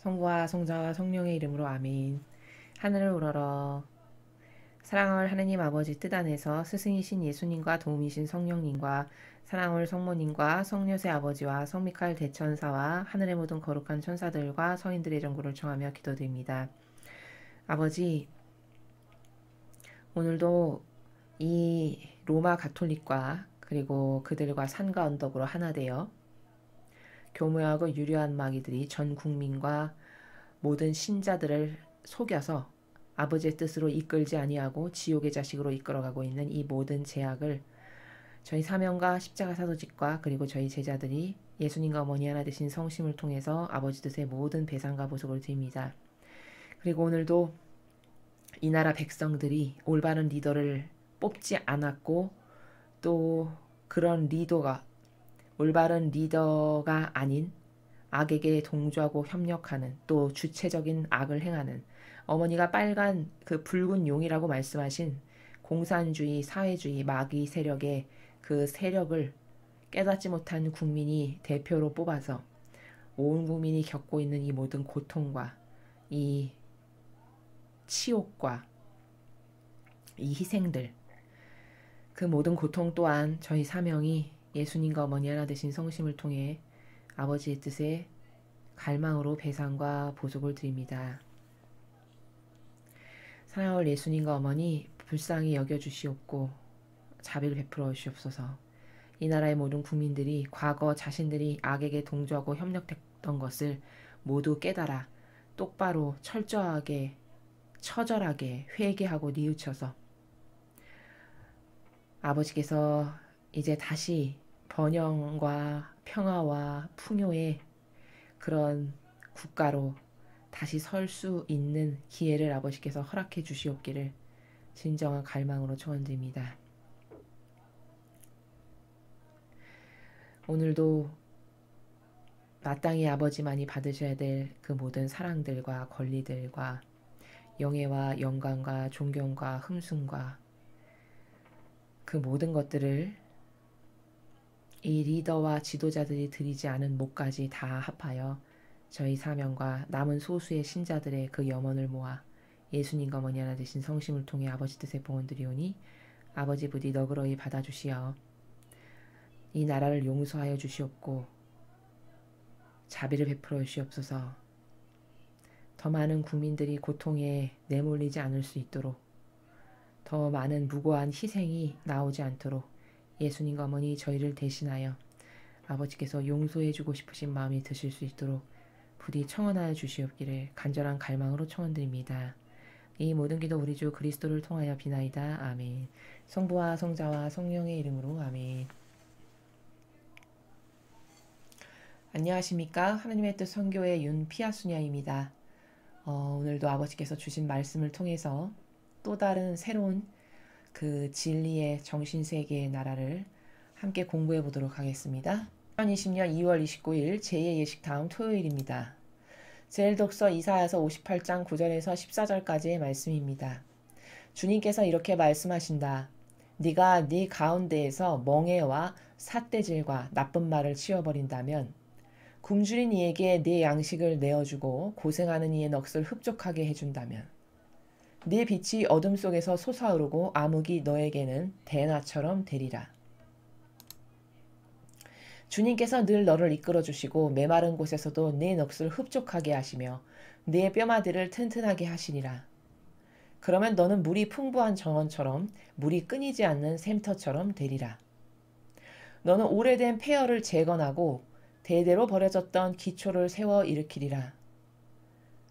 성부와 성자와 성령의 이름으로 아멘. 하늘을 우러러 사랑할 하느님 아버지 뜻 안에서 스승이신 예수님과 도움이신 성령님과 사랑할 성모님과 성녀의 아버지와 성미카엘 대천사와 하늘의 모든 거룩한 천사들과 서인들의 전구를 청하며 기도드립니다. 아버지, 오늘도 이 로마 가톨릭과 그리고 그들과 산과 언덕으로 하나 되어 교묘하고 유려한 마귀들이 전 국민과 모든 신자들을 속여서 아버지의 뜻으로 이끌지 아니하고 지옥의 자식으로 이끌어가고 있는 이 모든 죄악을 저희 사명과 십자가 사도직과 그리고 저희 제자들이 예수님과 어머니 하나 되신 성심을 통해서 아버지 뜻의 모든 배상과 보석을 드립니다. 그리고 오늘도 이 나라 백성들이 올바른 리더를 뽑지 않았고 또 그런 리더가 올바른 리더가 아닌 악에게 동조하고 협력하는 또 주체적인 악을 행하는 어머니가 빨간 그 붉은 용이라고 말씀하신 공산주의, 사회주의, 마귀 세력의 그 세력을 깨닫지 못한 국민이 대표로 뽑아서 온 국민이 겪고 있는 이 모든 고통과 이 치욕과 이 희생들, 그 모든 고통 또한 저희 사명이 예수님과 어머니 하나 되신 성심을 통해 아버지의 뜻에 갈망으로 배상과 보속을 드립니다. 사랑할 예수님과 어머니 불쌍히 여겨주시옵고 자비를 베풀어 주시옵소서. 이 나라의 모든 국민들이 과거 자신들이 악에게 동조하고 협력했던 것을 모두 깨달아 똑바로 철저하게 처절하게 회개하고 뉘우쳐서 아버지께서 이제 다시 번영과 평화와 풍요의 그런 국가로 다시 설 수 있는 기회를 아버지께서 허락해 주시옵기를 진정한 갈망으로 초원드립니다. 오늘도 마땅히 아버지만이 받으셔야 될 그 모든 사랑들과 권리들과 영예와 영광과 존경과 흠숭과 그 모든 것들을 이 리더와 지도자들이 드리지 않은 몫까지 다 합하여 저희 사명과 남은 소수의 신자들의 그 염원을 모아 예수님과 어머니 하나 되신 성심을 통해 아버지 뜻에 봉헌드리오니 아버지 부디 너그러이 받아주시어 이 나라를 용서하여 주시옵고 자비를 베풀어 주시옵소서. 더 많은 국민들이 고통에 내몰리지 않을 수 있도록 더 많은 무고한 희생이 나오지 않도록 예수님과 어머니 저희를 대신하여 아버지께서 용서해주고 싶으신 마음이 드실 수 있도록 부디 청원하여 주시옵기를 간절한 갈망으로 청원드립니다. 이 모든 기도 우리 주 그리스도를 통하여 비나이다. 아멘. 성부와 성자와 성령의 이름으로 아멘. 안녕하십니까. 하나님의 뜻 선교의 윤피아수냐입니다. 오늘도 아버지께서 주신 말씀을 통해서 또 다른 새로운 그 진리의 정신세계의 나라를 함께 공부해 보도록 하겠습니다. 2020년 2월 29일 제2의 예식 다음 토요일입니다. 제1독서 이사야서 58장 9절에서 14절까지의 말씀입니다. 주님께서 이렇게 말씀하신다. 네가 네 가운데에서 멍에와 삿대질과 나쁜 말을 치워버린다면 굶주린 이에게 네 양식을 내어주고 고생하는 이의 넋을 흡족하게 해준다면 네 빛이 어둠 속에서 솟아오르고 암흑이 너에게는 대낮처럼 되리라. 주님께서 늘 너를 이끌어주시고 메마른 곳에서도 네 넋을 흡족하게 하시며 네 뼈마디를 튼튼하게 하시리라. 그러면 너는 물이 풍부한 정원처럼 물이 끊이지 않는 샘터처럼 되리라. 너는 오래된 폐허를 재건하고 대대로 버려졌던 기초를 세워 일으키리라.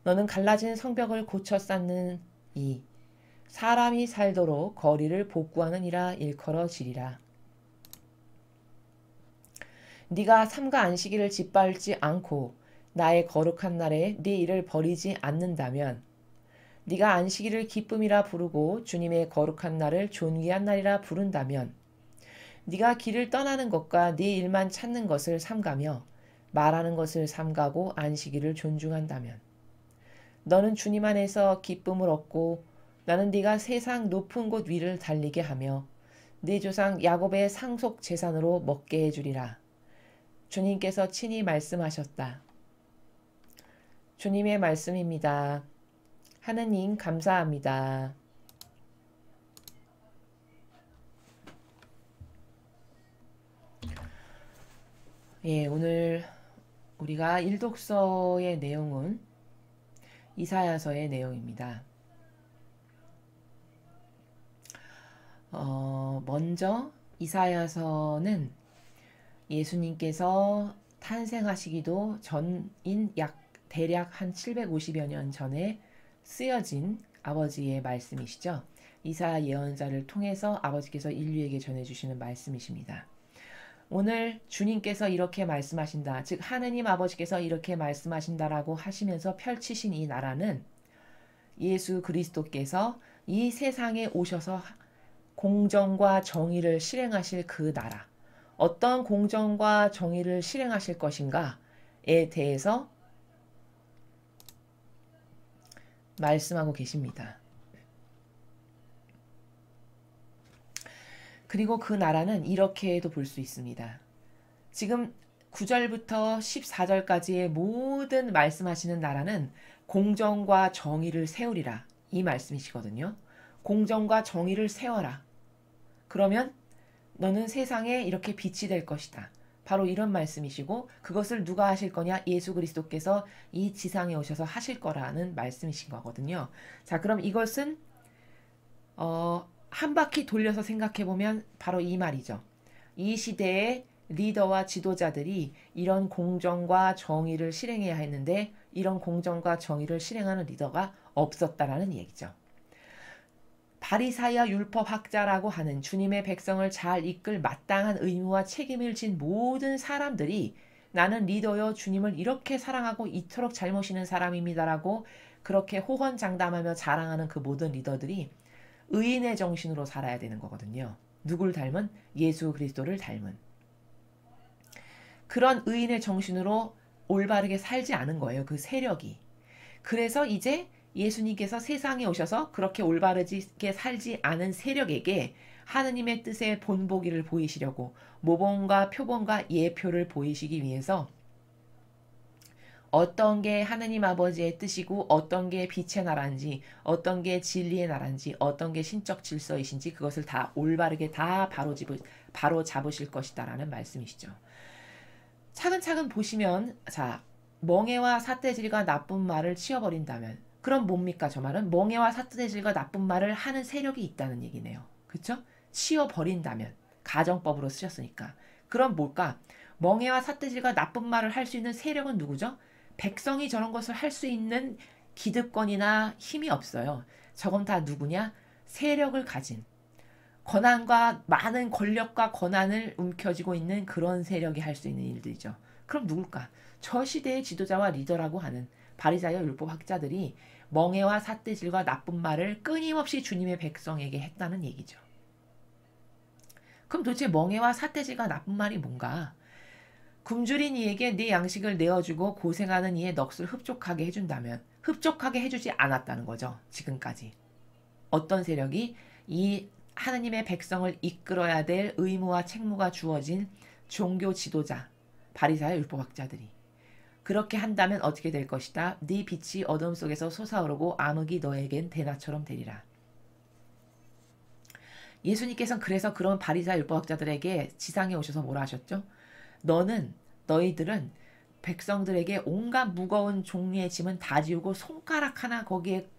너는 갈라진 성벽을 고쳐 쌓는 이 사람이 살도록 거리를 복구하는 이라 일컬어지리라. 네가 삼가 안식일을 짓밟지 않고 나의 거룩한 날에 네 일을 버리지 않는다면 네가 안식일을 기쁨이라 부르고 주님의 거룩한 날을 존귀한 날이라 부른다면 네가 길을 떠나는 것과 네 일만 찾는 것을 삼가며 말하는 것을 삼가고 안식일을 존중한다면 너는 주님 안에서 기쁨을 얻고 나는 네가 세상 높은 곳 위를 달리게 하며 네 조상 야곱의 상속 재산으로 먹게 해주리라. 주님께서 친히 말씀하셨다. 주님의 말씀입니다. 하느님 감사합니다. 예, 오늘 우리가 일독서의 내용은 이사야서의 내용입니다. 먼저 이사야서는 예수님께서 탄생하시기도 전인 대략 한 750여 년 전에 쓰여진 아버지의 말씀이시죠. 이사야 예언자를 통해서 아버지께서 인류에게 전해주시는 말씀이십니다. 오늘 주님께서 이렇게 말씀하신다, 즉 하느님 아버지께서 이렇게 말씀하신다라고 하시면서 펼치신 이 나라는 예수 그리스도께서 이 세상에 오셔서 공정과 정의를 실행하실 그 나라, 어떤 공정과 정의를 실행하실 것인가에 대해서 말씀하고 계십니다. 그리고 그 나라는 이렇게도 볼 수 있습니다. 지금 9절부터 14절까지의 모든 말씀하시는 나라는 공정과 정의를 세우리라, 이 말씀이시거든요. 공정과 정의를 세워라. 그러면 너는 세상에 이렇게 빛이 될 것이다. 바로 이런 말씀이시고, 그것을 누가 하실 거냐? 예수 그리스도께서 이 지상에 오셔서 하실 거라는 말씀이신 거거든요. 자, 그럼 이것은 한 바퀴 돌려서 생각해보면 바로 이 말이죠. 이 시대의 리더와 지도자들이 이런 공정과 정의를 실행해야 했는데 이런 공정과 정의를 실행하는 리더가 없었다라는 얘기죠. 바리사이와 율법학자라고 하는 주님의 백성을 잘 이끌 마땅한 의무와 책임을 진 모든 사람들이 나는 리더여 주님을 이렇게 사랑하고 이토록 잘 모시는 사람입니다라고 그렇게 호언장담하며 자랑하는 그 모든 리더들이 의인의 정신으로 살아야 되는 거거든요. 누굴 닮은? 예수 그리스도를 닮은. 그런 의인의 정신으로 올바르게 살지 않은 거예요. 그 세력이. 그래서 이제 예수님께서 세상에 오셔서 그렇게 올바르게 살지 않은 세력에게 하느님의 뜻의 본보기를 보이시려고 모본과 표본과 예표를 보이시기 위해서 어떤 게 하느님 아버지의 뜻이고 어떤 게 빛의 나라인지 어떤 게 진리의 나라인지 어떤 게 신적 질서이신지 그것을 다 올바르게 다 바로 잡으실 것이다 라는 말씀이시죠. 차근차근 보시면, 자, 멍에와 삿대질과 나쁜 말을 치워버린다면, 그럼 뭡니까? 저 말은 멍에와 삿대질과 나쁜 말을 하는 세력이 있다는 얘기네요. 그쵸? 치워버린다면, 가정법으로 쓰셨으니까. 그럼 뭘까? 멍에와 삿대질과 나쁜 말을 할 수 있는 세력은 누구죠? 백성이 저런 것을 할 수 있는 기득권이나 힘이 없어요. 저건 다 누구냐? 세력을 가진, 권한과 많은 권력과 권한을 움켜쥐고 있는 그런 세력이 할 수 있는 일들이죠. 그럼 누굴까? 저 시대의 지도자와 리더라고 하는 바리사이와 율법학자들이 멍에와 삿대질과 나쁜 말을 끊임없이 주님의 백성에게 했다는 얘기죠. 그럼 도대체 멍에와 삿대질과 나쁜 말이 뭔가? 굶주린 이에게 네 양식을 내어주고 고생하는 이의 넋을 흡족하게 해준다면 흡족하게 해주지 않았다는 거죠. 지금까지. 어떤 세력이 이 하느님의 백성을 이끌어야 될 의무와 책무가 주어진 종교 지도자, 바리사의 율법학자들이 그렇게 한다면 어떻게 될 것이다. 네 빛이 어둠 속에서 솟아오르고 암흑이 너에겐 대낮처럼 되리라. 예수님께서는 그래서 그런 바리사 율법학자들에게 지상에 오셔서 뭐라 하셨죠? 너희들은 백성들에게 온갖 무거운 종류의 짐은 다 지우고 손가락 하나 거기에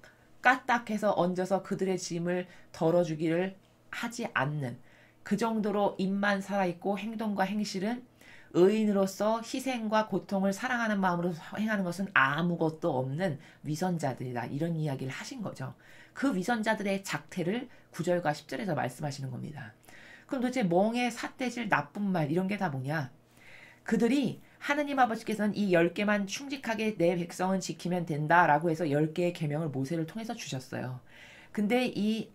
까딱해서 얹어서 그들의 짐을 덜어주기를 하지 않는, 그 정도로 입만 살아있고 행동과 행실은 의인으로서 희생과 고통을 사랑하는 마음으로 행하는 것은 아무것도 없는 위선자들이다. 이런 이야기를 하신 거죠. 그 위선자들의 작태를 9절과 10절에서 말씀하시는 겁니다. 그럼 도대체 멍에 삿대질 나쁜 말 이런 게 다 뭐냐? 그들이 하느님 아버지께서는 이 10개만 충직하게 내 백성은 지키면 된다라고 해서 10개의 계명을 모세를 통해서 주셨어요. 근데 이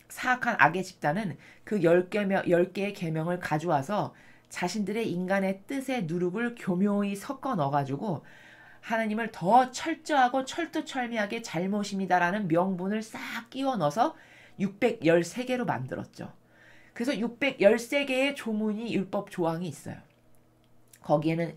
사악한 악의 집단은 그 10개의 계명을 가져와서 자신들의 인간의 뜻의 누룩을 교묘히 섞어 넣어가지고 하나님을 더 철저하고 철두철미하게 잘못입니다라는 명분을 싹 끼워 넣어서 613개로 만들었죠. 그래서 613개의 조문이 율법 조항이 있어요. 거기에는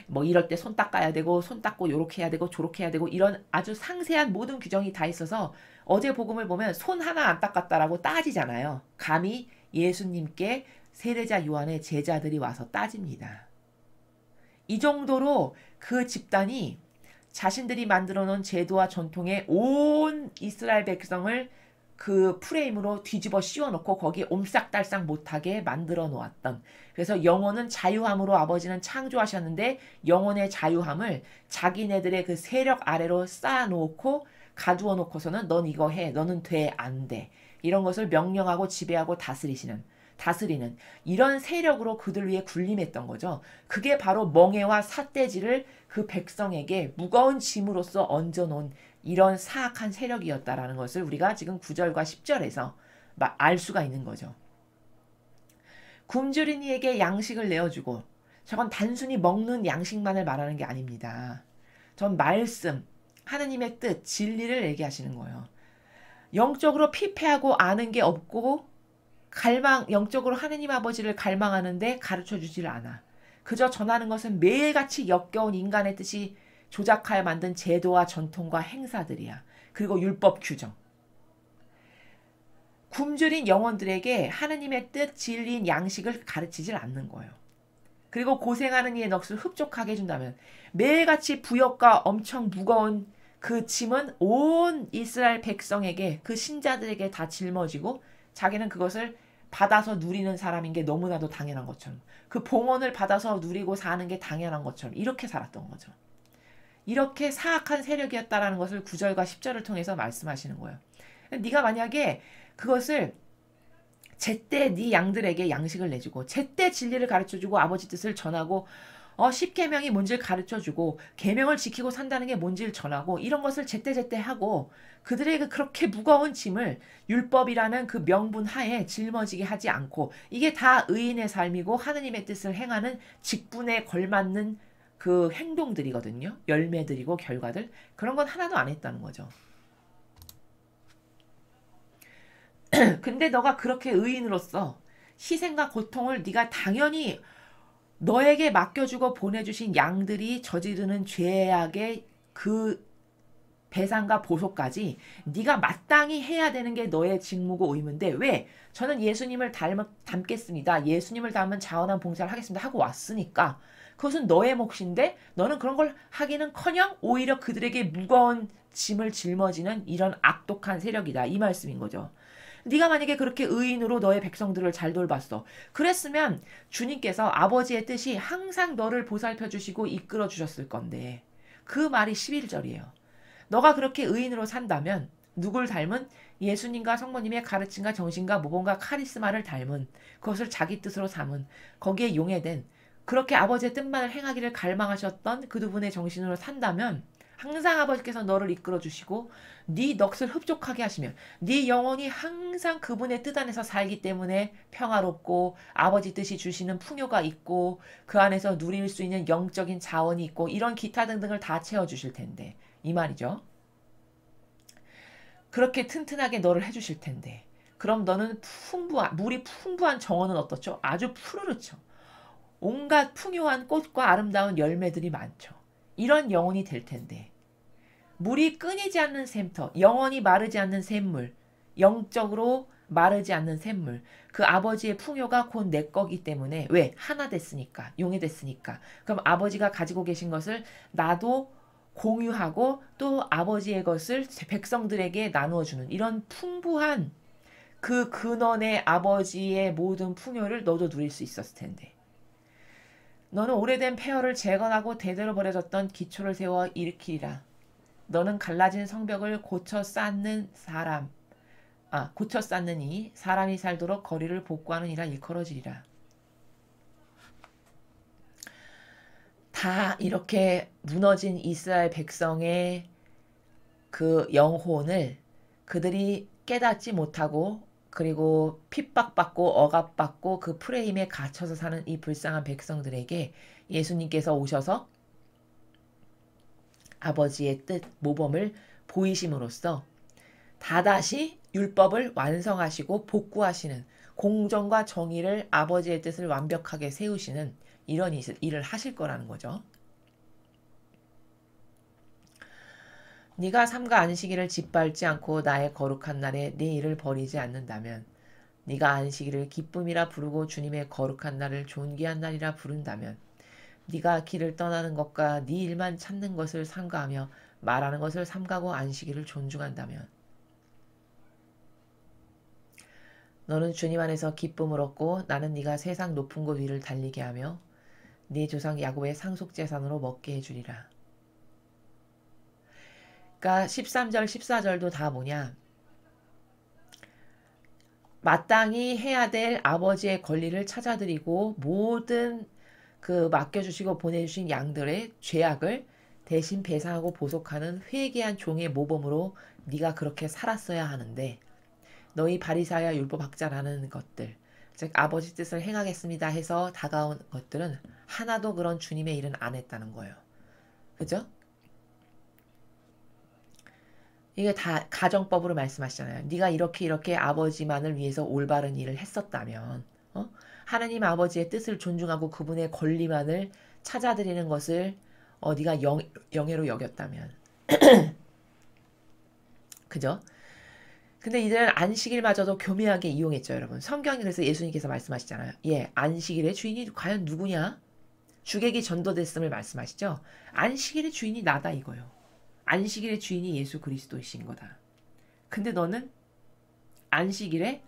뭐 이럴 때 손 닦아야 되고 손 닦고 요렇게 해야 되고 저렇게 해야 되고 이런 아주 상세한 모든 규정이 다 있어서 어제 복음을 보면 손 하나 안 닦았다라고 따지잖아요. 감히 예수님께 세례자 요한의 제자들이 와서 따집니다. 이 정도로 그 집단이 자신들이 만들어 놓은 제도와 전통에 온 이스라엘 백성을 그 프레임으로 뒤집어 씌워놓고 거기에 옴싹달싹 못하게 만들어 놓았던, 그래서 영혼은 자유함으로 아버지는 창조하셨는데 영혼의 자유함을 자기네들의 그 세력 아래로 쌓아놓고 가두어 놓고서는 넌 이거 해, 너는 돼, 안 돼, 이런 것을 명령하고 지배하고 다스리는 이런 세력으로 그들 위에 군림했던 거죠. 그게 바로 멍에와 삿대질을 그 백성에게 무거운 짐으로써 얹어놓은 이런 사악한 세력이었다라는 것을 우리가 지금 9절과 10절에서 알 수가 있는 거죠. 굶주린 이에게 양식을 내어주고, 저건 단순히 먹는 양식만을 말하는 게 아닙니다. 전 말씀, 하느님의 뜻, 진리를 얘기하시는 거예요. 영적으로 피폐하고 아는 게 없고 영적으로 하느님 아버지를 갈망하는데 가르쳐주질 않아. 그저 전하는 것은 매일같이 역겨운 인간의 뜻이 조작하여 만든 제도와 전통과 행사들이야. 그리고 율법 규정. 굶주린 영혼들에게 하느님의 뜻, 진리인 양식을 가르치질 않는 거예요. 그리고 고생하는 이의 넋을 흡족하게 해준다면 매일같이 부역과 엄청 무거운 그 짐은 온 이스라엘 백성에게, 그 신자들에게 다 짊어지고 자기는 그것을 받아서 누리는 사람인 게 너무나도 당연한 것처럼, 그 봉헌을 받아서 누리고 사는 게 당연한 것처럼 이렇게 살았던 거죠. 이렇게 사악한 세력이었다라는 것을 9절과 10절을 통해서 말씀하시는 거예요. 네가 만약에 그것을 제때 네 양들에게 양식을 내주고 제때 진리를 가르쳐주고 아버지 뜻을 전하고 10계명이 뭔지를 가르쳐주고 계명을 지키고 산다는 게 뭔지를 전하고 이런 것을 제때제때 하고 그들에게 그렇게 무거운 짐을 율법이라는 그 명분 하에 짊어지게 하지 않고, 이게 다 의인의 삶이고 하느님의 뜻을 행하는 직분에 걸맞는 그 행동들이거든요. 열매들이고 결과들. 그런 건 하나도 안 했다는 거죠. 근데 너가 그렇게 의인으로서 희생과 고통을 네가 당연히 너에게 맡겨주고 보내주신 양들이 저지르는 죄악의 그 배상과 보속까지 네가 마땅히 해야 되는 게 너의 직무고 의무인데, 왜? 저는 예수님을 닮겠습니다. 예수님을 닮은 자원한 봉사를 하겠습니다 하고 왔으니까 그것은 너의 몫인데 너는 그런 걸 하기는커녕 오히려 그들에게 무거운 짐을 짊어지는 이런 악독한 세력이다, 이 말씀인 거죠. 네가 만약에 그렇게 의인으로 너의 백성들을 잘 돌봤어. 그랬으면 주님께서 아버지의 뜻이 항상 너를 보살펴 주시고 이끌어 주셨을 건데, 그 말이 11절이에요. 너가 그렇게 의인으로 산다면 누굴 닮은? 예수님과 성모님의 가르침과 정신과 모범과 카리스마를 닮은, 그것을 자기 뜻으로 삼은, 거기에 용해된, 그렇게 아버지의 뜻만을 행하기를 갈망하셨던 그 두 분의 정신으로 산다면 항상 아버지께서 너를 이끌어 주시고 네 넋을 흡족하게 하시며 네 영혼이 항상 그분의 뜻 안에서 살기 때문에 평화롭고 아버지 뜻이 주시는 풍요가 있고 그 안에서 누릴 수 있는 영적인 자원이 있고 이런 기타 등등을 다 채워주실 텐데, 이 말이죠. 그렇게 튼튼하게 너를 해주실 텐데, 그럼 너는 물이 풍부한 정원은 어떻죠? 아주 푸르르죠. 온갖 풍요한 꽃과 아름다운 열매들이 많죠. 이런 영혼이 될 텐데, 물이 끊이지 않는 샘터, 영원히 마르지 않는 샘물, 영적으로 마르지 않는 샘물, 그 아버지의 풍요가 곧 내 거기 때문에, 왜? 하나 됐으니까, 용해됐으니까. 그럼 아버지가 가지고 계신 것을 나도 공유하고 또 아버지의 것을 백성들에게 나누어주는 이런 풍부한 그 근원의 아버지의 모든 풍요를 너도 누릴 수 있었을 텐데, 너는 오래된 폐허를 재건하고 대대로 버려졌던 기초를 세워 일으키리라. 너는 갈라진 성벽을 고쳐 쌓는 고쳐 쌓느니 사람이 살도록 거리를 복구하는 이라 일컬어지리라. 다 이렇게 무너진 이스라엘 백성의 그 영혼을 그들이 깨닫지 못하고 그리고 핍박받고 억압받고 그 프레임에 갇혀서 사는 이 불쌍한 백성들에게 예수님께서 오셔서 아버지의 뜻, 모범을 보이심으로써 다다시 율법을 완성하시고 복구하시는, 공정과 정의를 아버지의 뜻을 완벽하게 세우시는 이런 일을 하실 거라는 거죠. 네가 삼가 안식일을 짓밟지 않고 나의 거룩한 날에 네 일을 버리지 않는다면, 네가 안식일을 기쁨이라 부르고 주님의 거룩한 날을 존귀한 날이라 부른다면, 네가 길을 떠나는 것과 네 일만 찾는 것을 삼가하며 말하는 것을 삼가고 안식일을 존중한다면, 너는 주님 안에서 기쁨을 얻고 나는 네가 세상 높은 곳 위를 달리게 하며 네 조상 야곱의 상속재산으로 먹게 해주리라. 그러니까 13절 14절도 다 뭐냐, 마땅히 해야 될 아버지의 권리를 찾아드리고 모든 그 맡겨주시고 보내주신 양들의 죄악을 대신 배상하고 보속하는 회개한 종의 모범으로 네가 그렇게 살았어야 하는데, 너희 바리사야 율법학자라는 것들, 즉 아버지 뜻을 행하겠습니다 해서 다가온 것들은 하나도 그런 주님의 일은 안 했다는 거예요. 그죠? 이게 다 가정법으로 말씀하시잖아요. 네가 이렇게 아버지만을 위해서 올바른 일을 했었다면, 하나님 아버지의 뜻을 존중하고 그분의 권리만을 찾아드리는 것을 네가 영예로 여겼다면, 그죠? 근데 이들은 안식일마저도 교묘하게 이용했죠, 여러분. 성경이 그래서 예수님께서 말씀하시잖아요. 예, 안식일의 주인이 과연 누구냐? 주객이 전도됐음을 말씀하시죠. 안식일의 주인이 나다 이거요. 안식일의 주인이 예수 그리스도이신 거다. 근데 너는 안식일에,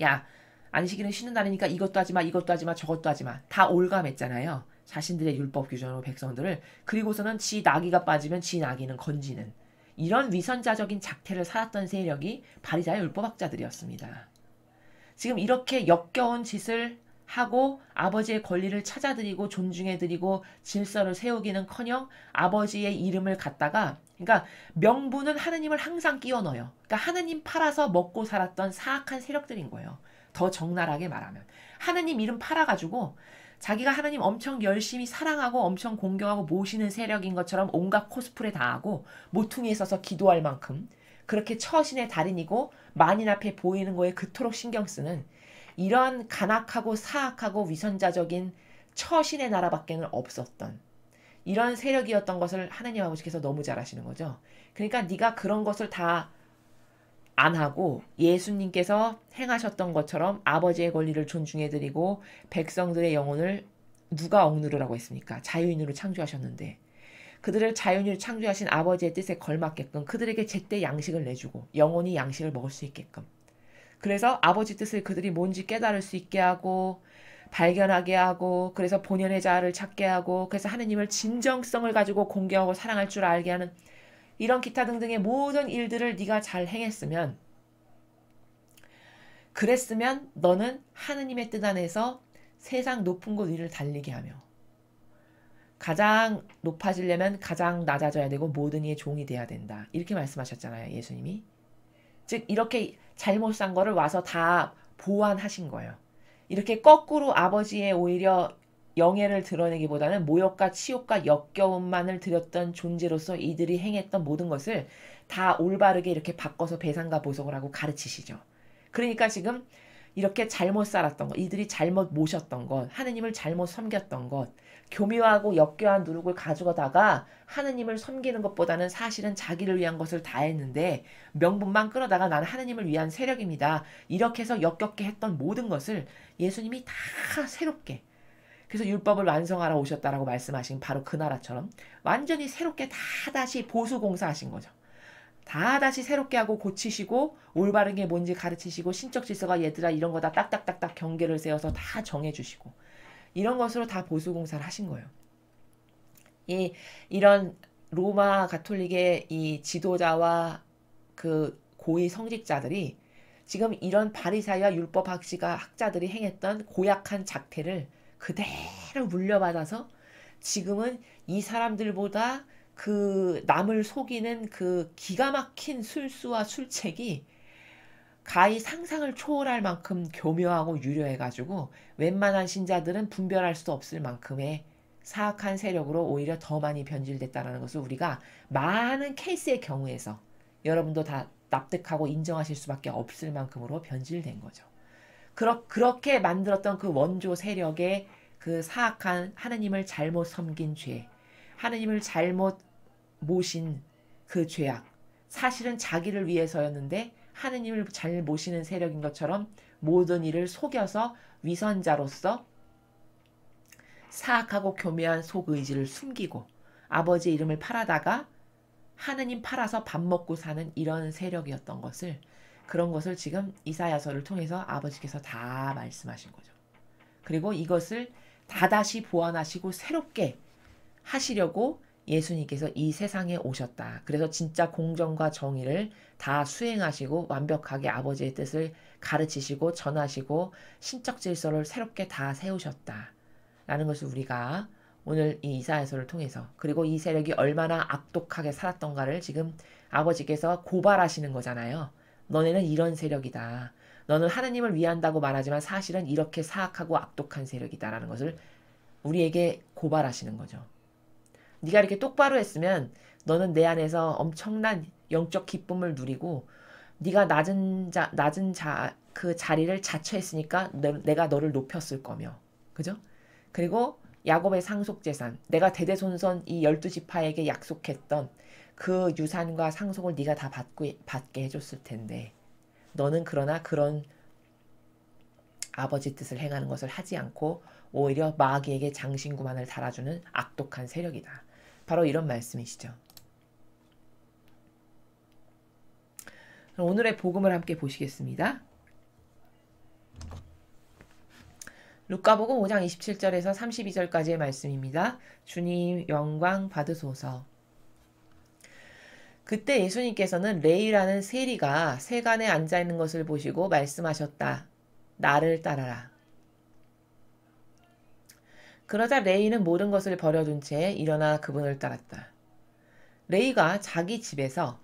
야, 안식일은 쉬는 날이니까 이것도 하지 마, 이것도 하지 마, 저것도 하지 마. 다 올감했잖아요. 자신들의 율법 규정으로 백성들을. 그리고서는 지 나귀가 빠지면 지 나귀는 건지는. 이런 위선자적인 작태를 살았던 세력이 바리사의 율법학자들이었습니다. 지금 이렇게 역겨운 짓을 하고 아버지의 권리를 찾아드리고 존중해드리고 질서를 세우기는커녕 아버지의 이름을 갖다가, 그러니까 명분은 하느님을 항상 끼워 넣어요. 그러니까 하느님 팔아서 먹고 살았던 사악한 세력들인 거예요. 더 적나라하게 말하면 하느님 이름 팔아가지고 자기가 하나님 엄청 열심히 사랑하고 엄청 공경하고 모시는 세력인 것처럼 온갖 코스프레 다 하고 모퉁이에 서서 기도할 만큼 그렇게 처신의 달인이고 만인 앞에 보이는 거에 그토록 신경 쓰는 이런 간악하고 사악하고 위선자적인 처신의 나라밖에는 없었던 이런 세력이었던 것을 하나님 아버지께서 너무 잘 아시는 거죠. 그러니까 네가 그런 것을 다 안 하고 예수님께서 행하셨던 것처럼 아버지의 권리를 존중해드리고 백성들의 영혼을 누가 억누르라고 했습니까? 자유인으로 창조하셨는데 그들을 자유인으로 창조하신 아버지의 뜻에 걸맞게끔 그들에게 제때 양식을 내주고 영혼이 양식을 먹을 수 있게끔, 그래서 아버지 뜻을 그들이 뭔지 깨달을 수 있게 하고 발견하게 하고, 그래서 본연의 자아를 찾게 하고, 그래서 하느님을 진정성을 가지고 공경하고 사랑할 줄 알게 하는 이런 기타 등등의 모든 일들을 네가 잘 행했으면, 그랬으면 너는 하느님의 뜻 안에서 세상 높은 곳 위를 달리게 하며 가장 높아지려면 가장 낮아져야 되고 모든 이의 종이 돼야 된다. 이렇게 말씀하셨잖아요, 예수님이. 즉 이렇게 잘못 산 거를 와서 다 보완하신 거예요. 이렇게 거꾸로 아버지의 오히려 영예를 드러내기보다는 모욕과 치욕과 역겨움만을 드렸던 존재로서 이들이 행했던 모든 것을 다 올바르게 이렇게 바꿔서 배상과 보석을 하고 가르치시죠. 그러니까 지금 이렇게 잘못 살았던 것, 이들이 잘못 모셨던 것, 하느님을 잘못 섬겼던 것, 교묘하고 역겨한 누룩을 가져다가 하느님을 섬기는 것보다는 사실은 자기를 위한 것을 다 했는데 명분만 끌어다가 나는 하느님을 위한 세력입니다. 이렇게 해서 역겹게 했던 모든 것을 예수님이 다 새롭게, 그래서 율법을 완성하러 오셨다라고 말씀하신 바로 그 나라처럼 완전히 새롭게 다 다시 보수공사하신 거죠. 다 다시 새롭게 하고 고치시고 올바른 게 뭔지 가르치시고 신적 질서가 얘들아 이런 거 다 딱딱딱딱 경계를 세워서 다 정해주시고 이런 것으로 다 보수공사를 하신 거예요. 이런 로마 가톨릭의 이 지도자와 그 고위 성직자들이 지금 이런 바리사이와 율법 학자들이 행했던 고약한 작태를 그대로 물려받아서 지금은 이 사람들보다 그 남을 속이는 그 기가 막힌 술수와 술책이 가히 상상을 초월할 만큼 교묘하고 유려해가지고 웬만한 신자들은 분별할 수 없을 만큼의 사악한 세력으로 오히려 더 많이 변질됐다는 것을 우리가 많은 케이스의 경우에서 여러분도 다 납득하고 인정하실 수밖에 없을 만큼으로 변질된 거죠. 그렇게 만들었던 그 원조 세력의 그 사악한 하느님을 잘못 섬긴 죄, 하느님을 잘못 모신 그 죄악. 사실은 자기를 위해서였는데 하느님을 잘 모시는 세력인 것처럼 모든 일을 속여서 위선자로서 사악하고 교묘한 속의지를 숨기고 아버지의 이름을 팔아다가 하느님 팔아서 밥 먹고 사는 이런 세력이었던 것을, 그런 것을 지금 이사야서를 통해서 아버지께서 다 말씀하신 거죠. 그리고 이것을 다다시 보완하시고 새롭게 하시려고 예수님께서 이 세상에 오셨다. 그래서 진짜 공정과 정의를 다 수행하시고 완벽하게 아버지의 뜻을 가르치시고 전하시고 신적 질서를 새롭게 다 세우셨다. 라는 것을 우리가 오늘 이 이사야서를 통해서, 그리고 이 세력이 얼마나 악독하게 살았던가를 지금 아버지께서 고발하시는 거잖아요. 너네는 이런 세력이다. 너는 하느님을 위한다고 말하지만 사실은 이렇게 사악하고 악독한 세력이다라는 것을 우리에게 고발하시는 거죠. 네가 이렇게 똑바로 했으면 너는 내 안에서 엄청난 영적 기쁨을 누리고 네가 그 자리를 자처했으니까 내가 너를 높였을 거며, 그죠? 그리고 야곱의 상속재산, 내가 대대손손 이 12지파에게 약속했던 그 유산과 상속을 네가 다 받게 해줬을 텐데 너는 그러나 그런 아버지 뜻을 행하는 것을 하지 않고 오히려 마귀에게 장신구만을 달아주는 악독한 세력이다. 바로 이런 말씀이시죠. 오늘의 복음을 함께 보시겠습니다. 루카복음 5장 27절에서 32절까지의 말씀입니다. 주님 영광 받으소서. 그때 예수님께서는 레위라는 세리가 세간에 앉아있는 것을 보시고 말씀하셨다. 나를 따라라. 그러자 레위는 모든 것을 버려둔 채 일어나 그분을 따랐다. 레위가 자기 집에서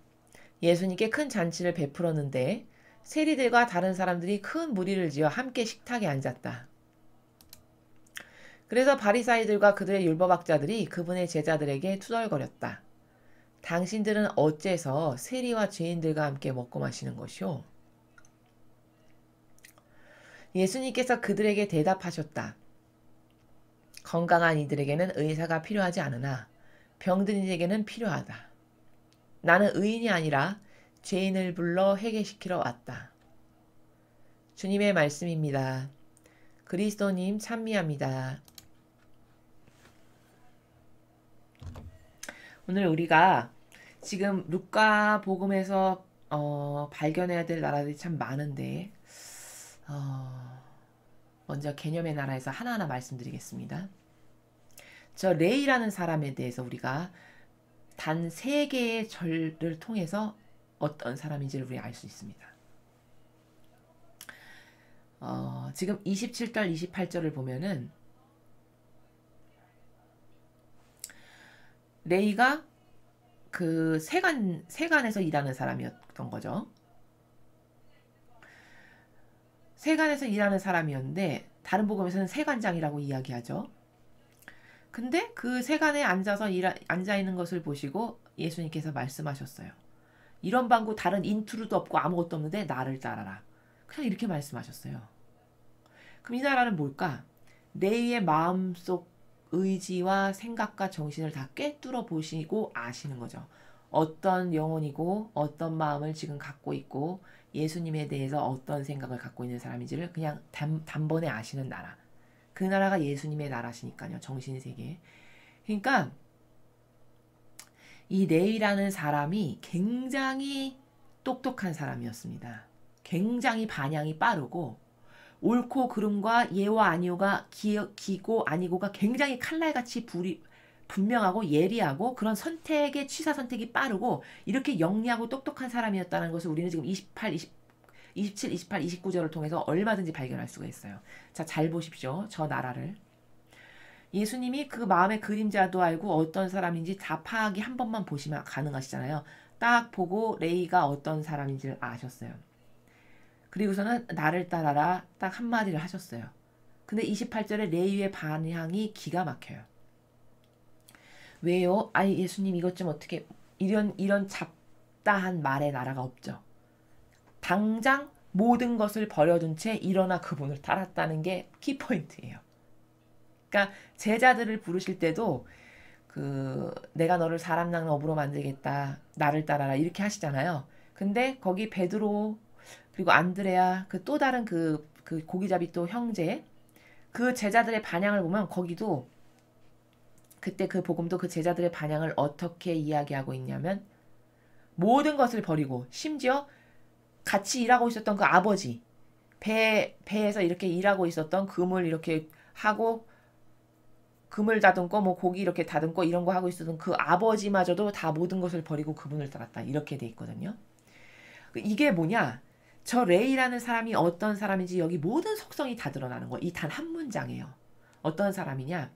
예수님께 큰 잔치를 베풀었는데 세리들과 다른 사람들이 큰 무리를 지어 함께 식탁에 앉았다. 그래서 바리사이들과 그들의 율법학자들이 그분의 제자들에게 투덜거렸다. 당신들은 어째서 세리와 죄인들과 함께 먹고 마시는 것이오? 예수님께서 그들에게 대답하셨다. 건강한 이들에게는 의사가 필요하지 않으나 병든 이에게는 필요하다. 나는 의인이 아니라 죄인을 불러 회개시키러 왔다. 주님의 말씀입니다. 그리스도님 찬미합니다. 오늘 우리가 지금 루카 복음에서 발견해야 될 나라들이 참 많은데 먼저 개념의 나라에서 하나하나 말씀드리겠습니다. 저 레이라는 사람에 대해서 우리가 단 3개의 절을 통해서 어떤 사람인지를 우리 알 수 있습니다. 지금 27절, 28절을 보면은 레이가 그 세간에서 일하는 사람이었던 거죠. 세간에서 일하는 사람이었는데 다른 복음에서는 세관장이라고 이야기하죠. 근데 그 세간에 앉아있는 것을 보시고 예수님께서 말씀하셨어요. 이런 방구 다른 인투루도 없고 아무것도 없는데 나를 따라라. 그냥 이렇게 말씀하셨어요. 그럼 이 나라는 뭘까? 레위의 마음속 의지와 생각과 정신을 다 꿰뚫어 보시고 아시는 거죠. 어떤 영혼이고 어떤 마음을 지금 갖고 있고 예수님에 대해서 어떤 생각을 갖고 있는 사람인지를 그냥 단번에 아시는 나라. 그 나라가 예수님의 나라시니까요. 정신세계. 그러니까 이 레위라는 사람이 굉장히 똑똑한 사람이었습니다. 굉장히 반향이 빠르고 옳고 그름과 예와 아니오가 기고 아니고가 굉장히 칼날같이 분명하고 예리하고 그런 취사 선택이 빠르고 이렇게 영리하고 똑똑한 사람이었다는 것을 우리는 지금 27, 28, 29절을 통해서 얼마든지 발견할 수가 있어요. 자, 잘 보십시오. 저 나라를. 예수님이 그 마음의 그림자도 알고 어떤 사람인지 다 파악이 한 번만 보시면 가능하시잖아요. 딱 보고 레이가 어떤 사람인지를 아셨어요. 그리고서는 나를 따라라 딱 한마디를 하셨어요. 근데 28절에 레위의 반향이 기가 막혀요. 왜요? 아니 예수님 이것 좀 어떻게 이런 잡다한 말의 나라가 없죠. 당장 모든 것을 버려둔 채 일어나 그분을 따랐다는 게 키포인트예요. 그러니까 제자들을 부르실 때도 내가 너를 사람 낳는 어부로 만들겠다. 나를 따라라. 이렇게 하시잖아요. 근데 거기 베드로 그리고 안드레아 또 다른 그 고기잡이 또 형제 그 제자들의 반향을 보면 거기도 그때 그 복음도 그 제자들의 반향을 어떻게 이야기하고 있냐면 모든 것을 버리고 심지어 같이 일하고 있었던 그 아버지 배에서 이렇게 일하고 있었던 금을 이렇게 하고 금을 다듬고 뭐 고기 이렇게 다듬고 이런 거 하고 있었던 그 아버지마저도 다 모든 것을 버리고 그분을 따랐다. 이렇게 돼 있거든요. 이게 뭐냐? 저 레이라는 사람이 어떤 사람인지 여기 모든 속성이 다 드러나는 거. 이 단 한 문장이에요. 어떤 사람이냐?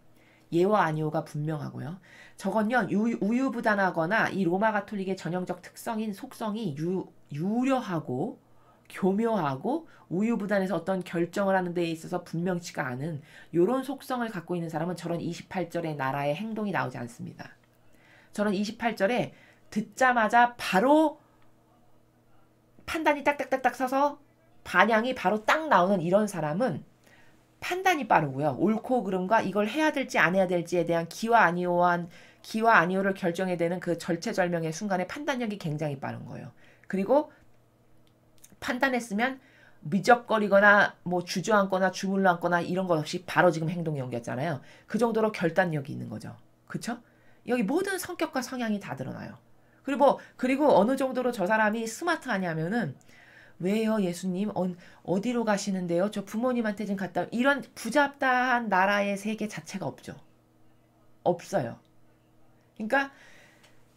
예와 아니오가 분명하고요. 저건요 우유부단하거나 이 로마 가톨릭의 전형적 특성인 속성이 유려하고 교묘하고 우유부단해서 어떤 결정을 하는 데 있어서 분명치가 않은 이런 속성을 갖고 있는 사람은 저런 28절의 나라의 행동이 나오지 않습니다. 저런 28절에 듣자마자 바로 판단이 딱딱딱딱 서서 반향이 바로 딱 나오는 이런 사람은 판단이 빠르고요. 옳고 그름과 이걸 해야 될지 안 해야 될지에 대한 기와 아니오를 결정해야 되는 그 절체절명의 순간에 판단력이 굉장히 빠른 거예요. 그리고 판단했으면 미적거리거나 뭐 주저앉거나 주물러앉거나 이런 것 없이 바로 지금 행동에 옮겼잖아요. 그 정도로 결단력이 있는 거죠. 그쵸? 여기 모든 성격과 성향이 다 드러나요. 그리고 어느 정도로 저 사람이 스마트하냐면은 왜요 예수님 어디로 가시는데요? 저 부모님한테 좀 갔다 이런 부잡다한 나라의 세계 자체가 없죠. 없어요. 그러니까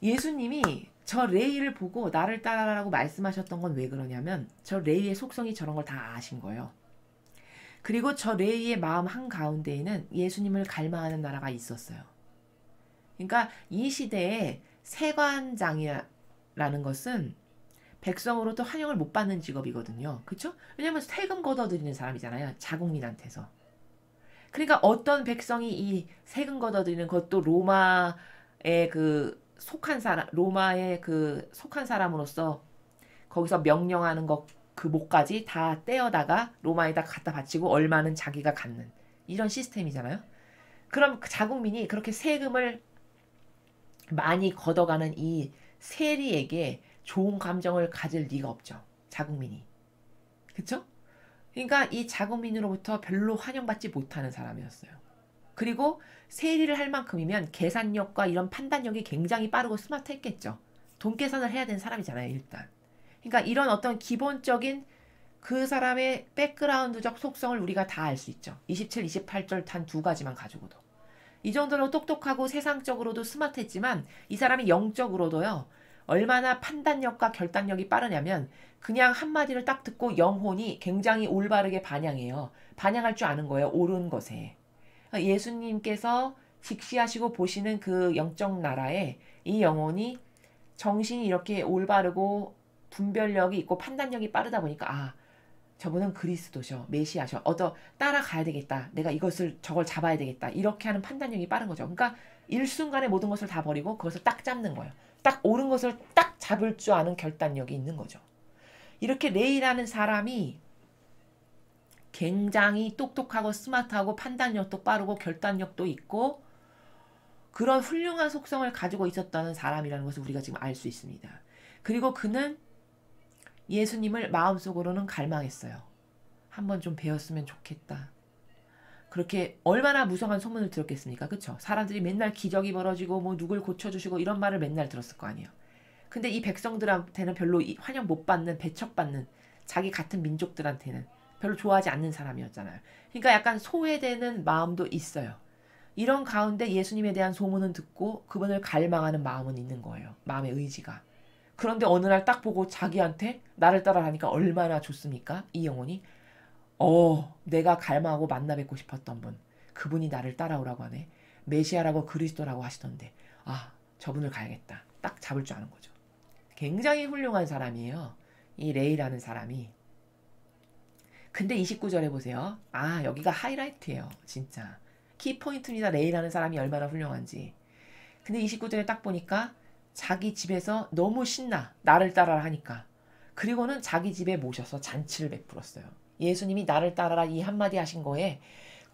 예수님이 저 레이를 보고 나를 따라라고 말씀하셨던 건 왜 그러냐면 저 레이의 속성이 저런 걸 다 아신 거예요. 그리고 저 레이의 마음 한가운데에는 예수님을 갈망하는 나라가 있었어요. 그러니까 이 시대에 세관장이라는 것은 백성으로부터 환영을 못 받는 직업이거든요. 그렇죠? 왜냐하면 세금 걷어들이는 사람이잖아요. 자국민한테서. 그러니까 어떤 백성이 이 세금 걷어들이는 것도 로마의 속한 사람으로서 거기서 명령하는 것 그 목까지 다 떼어다가 로마에다 갖다 바치고 얼마는 자기가 갖는 이런 시스템이잖아요. 그럼 자국민이 그렇게 세금을 많이 걷어가는 이 세리에게 좋은 감정을 가질 리가 없죠. 자국민이. 그쵸? 그러니까 이 자국민으로부터 별로 환영받지 못하는 사람이었어요. 그리고 세리를 할 만큼이면 계산력과 이런 판단력이 굉장히 빠르고 스마트했겠죠. 돈 계산을 해야 되는 사람이잖아요, 일단. 그러니까 이런 어떤 기본적인 그 사람의 백그라운드적 속성을 우리가 다 알 수 있죠. 27, 28절 단 두 가지만 가지고도. 이 정도로 똑똑하고 세상적으로도 스마트했지만 이 사람이 영적으로도요. 얼마나 판단력과 결단력이 빠르냐면 그냥 한마디를 딱 듣고 영혼이 굉장히 올바르게 반향해요. 반향할 줄 아는 거예요. 옳은 것에. 예수님께서 직시하시고 보시는 그 영적 나라에 이 영혼이 정신이 이렇게 올바르고 분별력이 있고 판단력이 빠르다 보니까 저분은 그리스도셔, 메시아셔, 따라가야 되겠다. 내가 저걸 잡아야 되겠다. 이렇게 하는 판단력이 빠른 거죠. 그러니까 일순간에 모든 것을 다 버리고 그것을 딱 잡는 거예요. 딱 옳은 것을 딱 잡을 줄 아는 결단력이 있는 거죠. 이렇게 레이라는 사람이 굉장히 똑똑하고 스마트하고 판단력도 빠르고 결단력도 있고 그런 훌륭한 속성을 가지고 있었다는 사람이라는 것을 우리가 지금 알 수 있습니다. 그리고 그는 예수님을 마음속으로는 갈망했어요. 한번 좀 배웠으면 좋겠다. 그렇게 얼마나 무성한 소문을 들었겠습니까? 그쵸? 사람들이 맨날 기적이 벌어지고 뭐 누굴 고쳐주시고 이런 말을 맨날 들었을 거 아니에요. 근데 이 백성들한테는 별로 환영 못 받는 배척받는 자기 같은 민족들한테는 별로 좋아하지 않는 사람이었잖아요. 그러니까 약간 소외되는 마음도 있어요. 이런 가운데 예수님에 대한 소문은 듣고 그분을 갈망하는 마음은 있는 거예요. 마음의 의지가. 그런데 어느 날 딱 보고 자기한테 나를 따라가니까 얼마나 좋습니까? 이 영혼이 내가 갈망하고 만나 뵙고 싶었던 분 그분이 나를 따라오라고 하네. 메시아라고 그리스도라고 하시던데 저분을 가야겠다. 딱 잡을 줄 아는 거죠. 굉장히 훌륭한 사람이에요. 이 레이라는 사람이. 근데 29절에 보세요. 여기가 하이라이트예요. 진짜. 키포인트입니다. 레이라는 사람이 얼마나 훌륭한지. 근데 29절에 딱 보니까 자기 집에서 너무 신나. 나를 따라라 하니까. 그리고는 자기 집에 모셔서 잔치를 베풀었어요. 예수님이 나를 따라라 이 한마디 하신 거에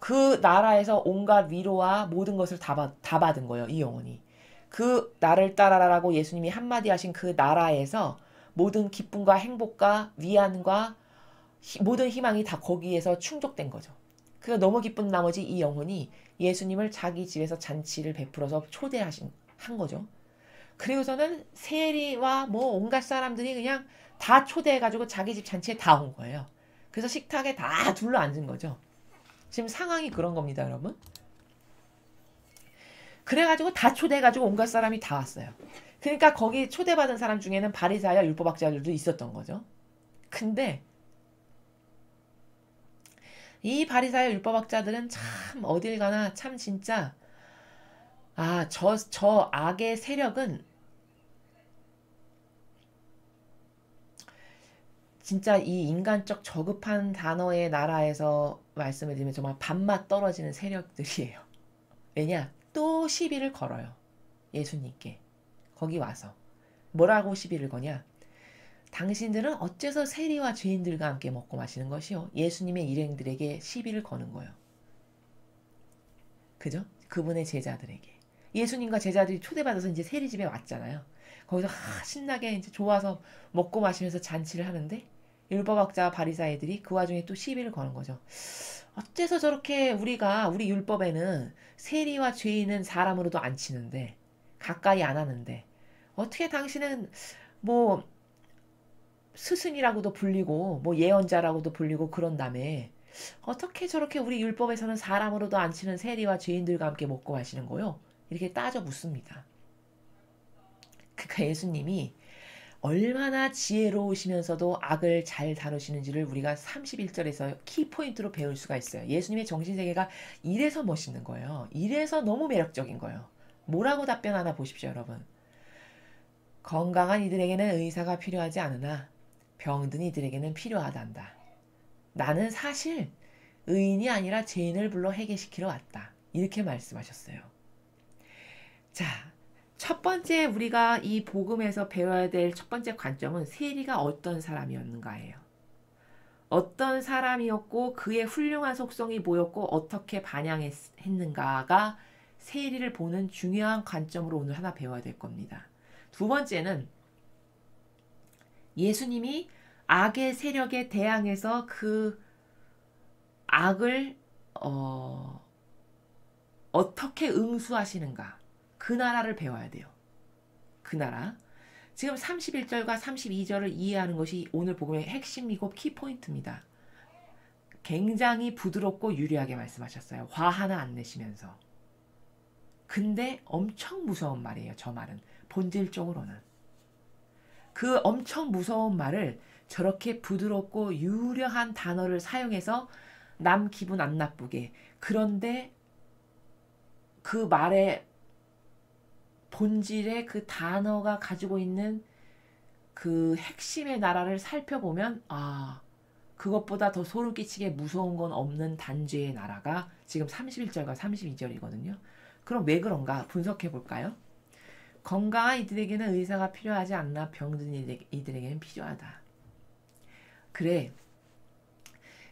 그 나라에서 온갖 위로와 모든 것을 다 받은 거예요. 이 영혼이. 그 나를 따라라라고 예수님이 한마디 하신 그 나라에서 모든 기쁨과 행복과 위안과 모든 희망이 다 거기에서 충족된 거죠. 그래서 너무 기쁜 나머지 이 영혼이 예수님을 자기 집에서 잔치를 베풀어서 한 거죠. 그리고서는 세리와 뭐 온갖 사람들이 그냥 다 초대해가지고 자기 집 잔치에 다 온 거예요. 그래서 식탁에 다 둘러 앉은 거죠. 지금 상황이 그런 겁니다, 여러분. 그래가지고 다 초대해가지고 온갖 사람이 다 왔어요. 그러니까 거기 초대받은 사람 중에는 바리새야 율법학자들도 있었던 거죠. 근데 이 바리새야 율법학자들은 참 어딜 가나 참 진짜 저 악의 세력은 진짜 이 인간적 저급한 단어의 나라에서 말씀을 드리면 정말 밥맛 떨어지는 세력들이에요. 왜냐? 또 시비를 걸어요. 예수님께. 거기 와서. 뭐라고 시비를 거냐? 당신들은 어째서 세리와 죄인들과 함께 먹고 마시는 것이요? 예수님의 일행들에게 시비를 거는 거예요. 그죠? 그분의 제자들에게. 예수님과 제자들이 초대받아서 이제 세리집에 왔잖아요. 거기서 신나게 이제 좋아서 먹고 마시면서 잔치를 하는데 율법학자 바리사이들이 그 와중에 또 시비를 거는 거죠. 어째서 저렇게 우리 율법에는 세리와 죄인은 사람으로도 안 치는데 가까이 안 하는데 어떻게 당신은 뭐 스승이라고도 불리고 뭐 예언자라고도 불리고 그런 다음에 어떻게 저렇게 우리 율법에서는 사람으로도 안 치는 세리와 죄인들과 함께 먹고 마시는 거요? 이렇게 따져 묻습니다. 그러니까 예수님이 얼마나 지혜로우시면서도 악을 잘 다루시는지를 우리가 31절에서 키포인트로 배울 수가 있어요. 예수님의 정신세계가 이래서 멋있는 거예요. 이래서 너무 매력적인 거예요. 뭐라고 답변하나 보십시오, 여러분. 건강한 이들에게는 의사가 필요하지 않으나 병든 이들에게는 필요하단다. 나는 사실 의인이 아니라 죄인을 불러 해결시키러 왔다. 이렇게 말씀하셨어요. 자, 첫 번째 우리가 이 복음에서 배워야 될 첫 번째 관점은 세리가 어떤 사람이었는가예요. 어떤 사람이었고 그의 훌륭한 속성이 뭐였고 어떻게 반영했는가가 세리를 보는 중요한 관점으로 오늘 하나 배워야 될 겁니다. 두 번째는 예수님이 악의 세력에 대항해서 그 악을 어떻게 응수하시는가. 그 나라를 배워야 돼요. 그 나라. 지금 31절과 32절을 이해하는 것이 오늘 복음의 핵심이고 키포인트입니다. 굉장히 부드럽고 유리하게 말씀하셨어요. 화 하나 안 내시면서. 근데 엄청 무서운 말이에요. 저 말은. 본질적으로는. 그 엄청 무서운 말을 저렇게 부드럽고 유려한 단어를 사용해서 남 기분 안 나쁘게. 그런데 그 말의 본질의 그 단어가 가지고 있는 그 핵심의 나라를 살펴보면 그것보다 더 소름 끼치게 무서운 건 없는 단죄의 나라가 지금 31절과 32절이거든요. 그럼 왜 그런가 분석해 볼까요? 건강한 이들에게는 의사가 필요하지 않나 병든 이들에게는 필요하다. 그래.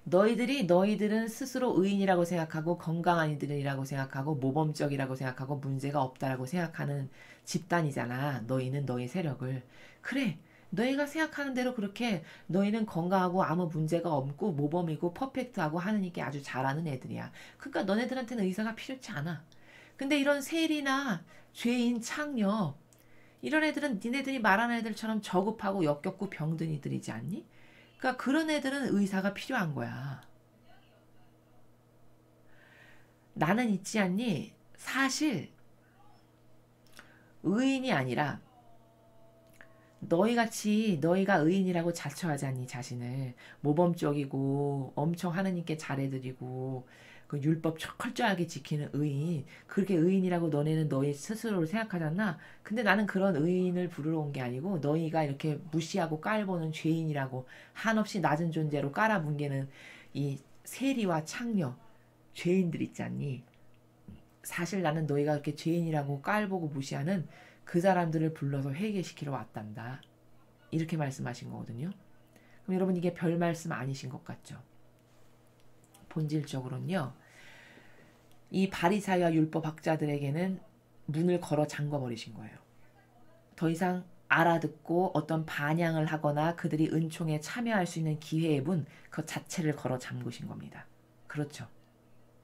너희들은 스스로 의인이라고 생각하고 건강한 이들이라고 생각하고 모범적이라고 생각하고 문제가 없다라고 생각하는 집단이잖아. 너희는 너희 세력을. 그래. 너희가 생각하는 대로 그렇게 너희는 건강하고 아무 문제가 없고 모범이고 퍼펙트하고 하느님께 아주 잘하는 애들이야. 그러니까 너네들한테는 의사가 필요치 않아. 근데 이런 세리나 죄인, 창녀 이런 애들은 니네들이 말하는 애들처럼 저급하고 역겹고 병든 이들이지 않니? 그러니까 그런 애들은 의사가 필요한 거야. 나는 있지 않니? 사실 의인이 아니라 너희가 의인이라고 자처하지 않니 자신을. 모범적이고 엄청 하느님께 잘해드리고 그 율법 철저하게 지키는 의인. 그렇게 의인이라고 너네는 너희 스스로를 생각하잖아. 근데 나는 그런 의인을 부르러 온 게 아니고 너희가 이렇게 무시하고 깔보는 죄인이라고 한없이 낮은 존재로 깔아뭉개는 이 세리와 창녀 죄인들 있지 않니? 사실 나는 너희가 그렇게 죄인이라고 깔보고 무시하는 그 사람들을 불러서 회개시키러 왔단다. 이렇게 말씀하신 거거든요. 그럼 여러분 이게 별 말씀 아니신 것 같죠? 본질적으로는요. 이 바리사이와 율법학자들에게는 문을 걸어 잠궈 버리신 거예요. 더 이상 알아듣고 어떤 반향을 하거나 그들이 은총에 참여할 수 있는 기회의 문, 그 자체를 걸어 잠그신 겁니다. 그렇죠.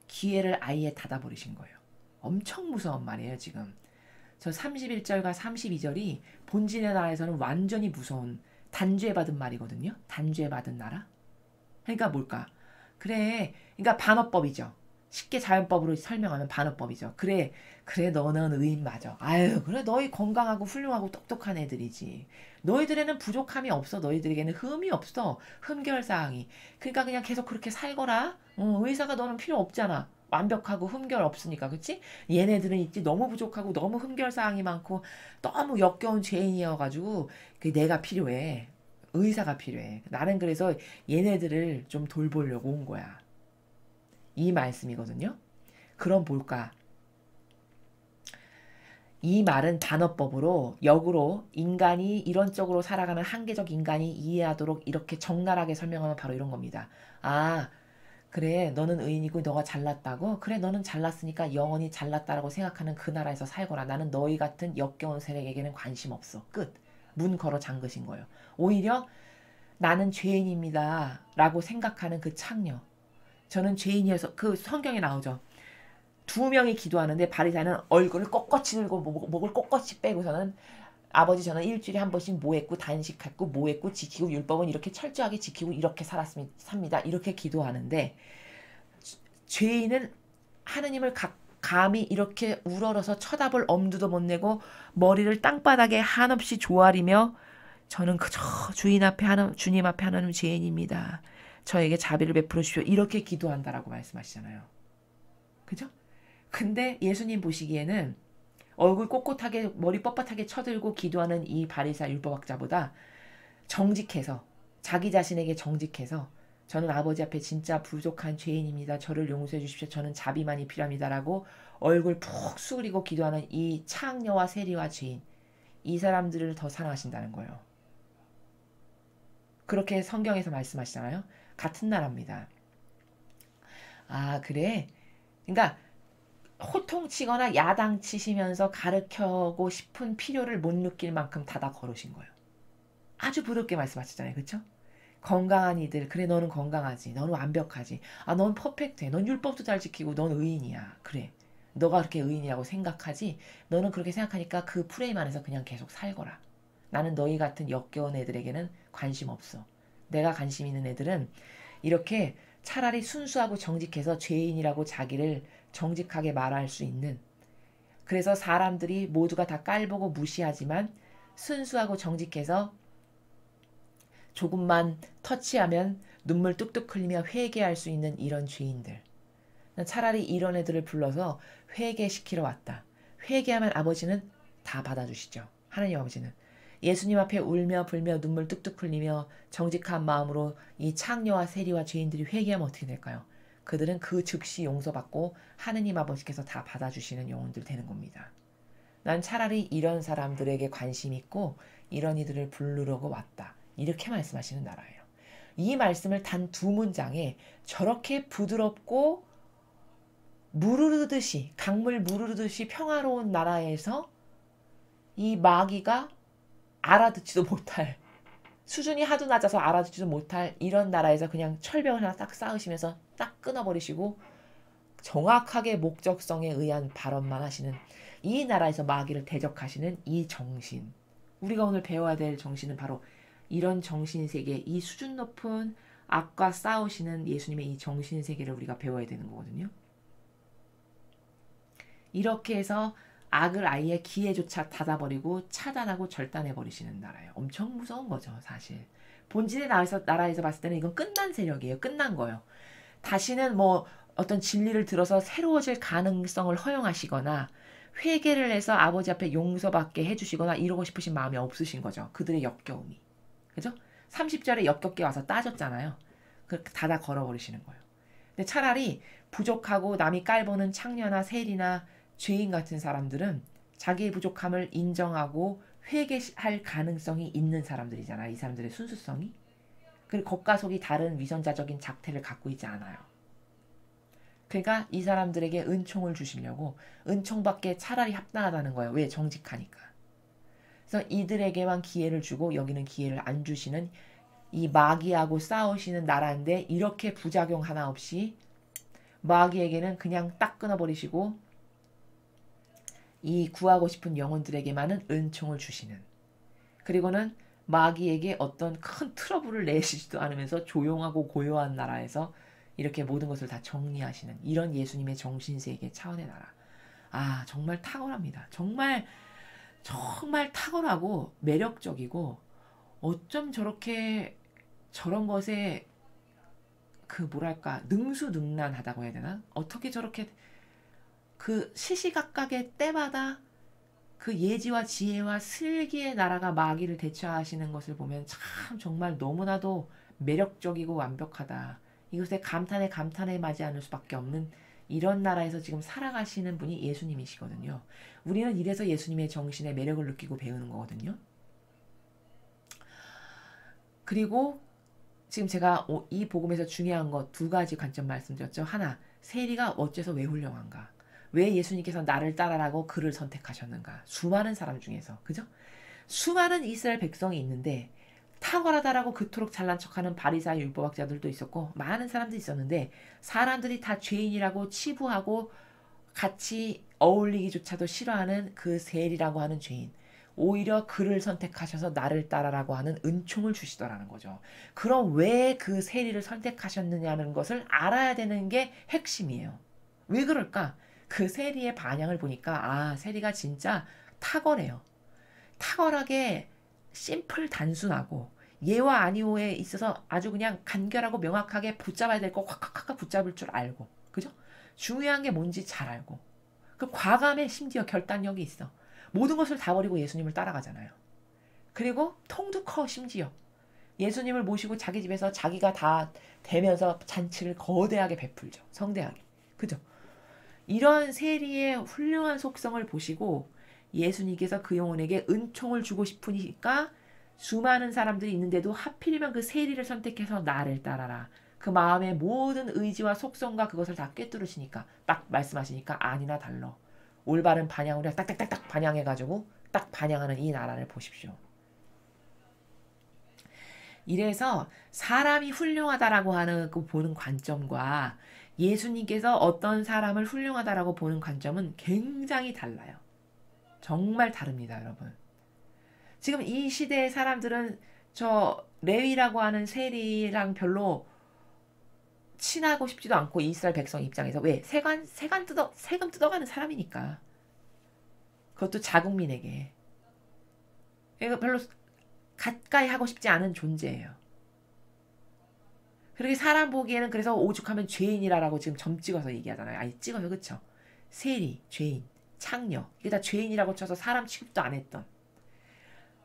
기회를 아예 닫아버리신 거예요. 엄청 무서운 말이에요, 지금. 저 31절과 32절이 본진의 나라에서는 완전히 무서운 단죄받은 말이거든요. 단죄받은 나라. 그러니까 뭘까? 그래, 그러니까 반어법이죠. 쉽게 자연법으로 설명하면 반어법이죠. 그래, 그래, 너는 의인 맞아. 아유, 그래, 너희 건강하고 훌륭하고 똑똑한 애들이지. 너희들에는 부족함이 없어. 너희들에게는 흠이 없어. 흠결사항이. 그러니까 그냥 계속 그렇게 살거라. 의사가 너는 필요 없잖아. 완벽하고 흠결 없으니까, 그치? 얘네들은 있지. 너무 부족하고 너무 흠결사항이 많고 너무 역겨운 죄인이어가지고 내가 필요해. 의사가 필요해. 나는 그래서 얘네들을 좀 돌보려고 온 거야. 이 말씀이거든요. 그럼 볼까? 이 말은 반어법으로 역으로 인간이 이런 쪽으로 살아가는 한계적 인간이 이해하도록 이렇게 적나라하게 설명하면 바로 이런 겁니다. 아, 그래, 너는 의인이고 너가 잘났다고? 그래, 너는 잘났으니까 영원히 잘났다라고 생각하는 그 나라에서 살거라. 나는 너희 같은 역겨운 세력에게는 관심 없어. 끝. 문 걸어 잠그신 거예요. 오히려 나는 죄인입니다 라고 생각하는 그 창녀, 저는 죄인이어서, 그 성경에 나오죠. 두 명이 기도하는데 바리새인은 얼굴을 꼿꼿이 들고 목을 꼿꼿이 빼고서는 아버지 저는 일주일에 한 번씩 뭐 했고 단식했고 뭐 했고 지키고 율법은 이렇게 철저하게 지키고 이렇게 삽니다 이렇게 기도하는데, 죄인은 하느님을 감히 이렇게 우러러서 쳐다볼 엄두도 못 내고 머리를 땅바닥에 한없이 조아리며 저는 그저 주님 앞에 하나님 죄인입니다. 저에게 자비를 베풀어 주십시오. 이렇게 기도한다라고 말씀하시잖아요. 그죠? 근데 예수님 보시기에는 얼굴 꼿꼿하게 머리 뻣뻣하게 쳐들고 기도하는 이 바리사 율법학자보다 정직해서, 자기 자신에게 정직해서 저는 아버지 앞에 진짜 부족한 죄인입니다. 저를 용서해 주십시오. 저는 자비만이 필요합니다라고 얼굴 푹 숙이고 기도하는 이 창녀와 세리와 죄인, 이 사람들을 더 사랑하신다는 거예요. 그렇게 성경에서 말씀하시잖아요. 같은 나라입니다. 아, 그래? 그러니까 호통치거나 야당치시면서 가르쳐고 싶은 필요를 못 느낄 만큼 닫아 걸으신 거예요. 아주 부드럽게 말씀하셨잖아요. 그렇죠? 건강한 이들, 그래 너는 건강하지. 너는 완벽하지. 아, 넌 퍼펙트해. 넌 율법도 잘 지키고 넌 의인이야. 그래. 너가 그렇게 의인이라고 생각하지? 너는 그렇게 생각하니까 그 프레임 안에서 그냥 계속 살거라. 나는 너희 같은 역겨운 애들에게는 관심 없어. 내가 관심 있는 애들은 이렇게 차라리 순수하고 정직해서 죄인이라고 자기를 정직하게 말할 수 있는, 그래서 사람들이 모두가 다 깔보고 무시하지만 순수하고 정직해서 조금만 터치하면 눈물 뚝뚝 흘리며 회개할 수 있는 이런 죄인들. 차라리 이런 애들을 불러서 회개시키러 왔다. 회개하면 아버지는 다 받아주시죠. 하나님 아버지는. 예수님 앞에 울며 불며 눈물 뚝뚝 흘리며 정직한 마음으로 이 창녀와 세리와 죄인들이 회개하면 어떻게 될까요? 그들은 그 즉시 용서받고 하느님 아버지께서 다 받아주시는 영혼들 되는 겁니다. 난 차라리 이런 사람들에게 관심 있고 이런 이들을 부르려고 왔다. 이렇게 말씀하시는 나라예요. 이 말씀을 단 두 문장에 저렇게 부드럽고 무르르듯이, 강물 무르르듯이 평화로운 나라에서 이 마귀가 알아듣지도 못할, 수준이 하도 낮아서 알아듣지도 못할 이런 나라에서 그냥 철벽을 하나 딱 쌓으시면서 딱 끊어버리시고 정확하게 목적성에 의한 발언만 하시는, 이 나라에서 마귀를 대적하시는 이 정신, 우리가 오늘 배워야 될 정신은 바로 이런 정신세계, 이 수준 높은 악과 싸우시는 예수님의 이 정신세계를 우리가 배워야 되는 거거든요. 이렇게 해서 악을 아예 기회조차 닫아버리고 차단하고 절단해버리시는 나라예요. 엄청 무서운 거죠, 사실. 본질의 나라에서 봤을 때는 이건 끝난 세력이에요. 끝난 거예요. 다시는 뭐 어떤 진리를 들어서 새로워질 가능성을 허용하시거나 회개를 해서 아버지 앞에 용서받게 해주시거나 이러고 싶으신 마음이 없으신 거죠. 그들의 역겨움이. 그죠? 30절에 역겹게 와서 따졌잖아요. 그렇게 닫아 걸어버리시는 거예요. 근데 차라리 부족하고 남이 깔보는 창녀나 세리나 죄인 같은 사람들은 자기의 부족함을 인정하고 회개할 가능성이 있는 사람들이잖아요. 이 사람들의 순수성이. 그리고 겉과 속이 다른 위선자적인 작태를 갖고 있지 않아요. 그러니까 이 사람들에게 은총을 주시려고 은총받기에 차라리 합당하다는 거예요. 왜? 정직하니까. 그래서 이들에게만 기회를 주고 여기는 기회를 안 주시는 이 마귀하고 싸우시는 나라인데 이렇게 부작용 하나 없이 마귀에게는 그냥 딱 끊어버리시고 이 구하고 싶은 영혼들에게만은 은총을 주시는, 그리고는 마귀에게 어떤 큰 트러블을 내시지도 않으면서 조용하고 고요한 나라에서 이렇게 모든 것을 다 정리하시는 이런 예수님의 정신세계 차원의 나라. 아, 정말 탁월합니다. 정말 정말 탁월하고 매력적이고 어쩜 저렇게 저런 것에 그 뭐랄까 능수능란하다고 해야 되나? 어떻게 저렇게 그 시시각각의 때마다 그 예지와 지혜와 슬기의 나라가 마귀를 대처하시는 것을 보면 참 정말 너무나도 매력적이고 완벽하다. 이것에 감탄에 맞지 않을 수밖에 없는 이런 나라에서 지금 살아가시는 분이 예수님이시거든요. 우리는 이래서 예수님의 정신의 매력을 느끼고 배우는 거거든요. 그리고 지금 제가 이 복음에서 중요한 거 두 가지 관점 말씀드렸죠. 하나, 세리가 어째서 왜 훌륭한가? 왜 예수님께서 나를 따라라고 그를 선택하셨는가? 수많은 사람 중에서, 그죠? 수많은 이스라엘 백성이 있는데 탁월하다라고 그토록 잘난 척하는 바리새인 율법학자들도 있었고 많은 사람들이 있었는데 사람들이 다 죄인이라고 치부하고 같이 어울리기조차도 싫어하는 그 세리라고 하는 죄인, 오히려 그를 선택하셔서 나를 따라라고 하는 은총을 주시더라는 거죠. 그럼 왜 그 세리를 선택하셨느냐는 것을 알아야 되는 게 핵심이에요. 왜 그럴까? 그 세리의 반향을 보니까 아, 세리가 진짜 탁월해요. 탁월하게 심플 단순하고 예와 아니오에 있어서 아주 그냥 간결하고 명확하게 붙잡아야 될 거 확확확 붙잡을 줄 알고, 그죠? 중요한 게 뭔지 잘 알고 그 과감해, 심지어 결단력이 있어. 모든 것을 다 버리고 예수님을 따라가잖아요. 그리고 통도 커. 심지어 예수님을 모시고 자기 집에서 자기가 다 대면서 잔치를 거대하게 베풀죠. 성대하게. 그죠? 이런 세리의 훌륭한 속성을 보시고 예수님께서 그 영혼에게 은총을 주고 싶으니까 수많은 사람들이 있는데도 하필이면 그 세리를 선택해서 나를 따라라. 그 마음의 모든 의지와 속성과 그것을 다 꿰뚫으시니까 딱 말씀하시니까 아니나 달러. 올바른 반향으로 딱딱딱딱 반향해가지고 딱 반향하는 이 나라를 보십시오. 이래서 사람이 훌륭하다라고 하는 그 보는 관점과 예수님께서 어떤 사람을 훌륭하다라고 보는 관점은 굉장히 달라요. 정말 다릅니다, 여러분. 지금 이 시대의 사람들은 저 레위라고 하는 세리랑 별로 친하고 싶지도 않고 이스라엘 백성 입장에서 왜? 세금 뜯어가는 사람이니까. 그것도 자국민에게. 그러니까 별로 가까이 하고 싶지 않은 존재예요. 그렇게 사람 보기에는 그래서 오죽하면 죄인이라고 지금 점 찍어서 얘기하잖아요. 아니 찍어서, 그쵸? 세리, 죄인, 창녀, 이게 다 죄인이라고 쳐서 사람 취급도 안 했던,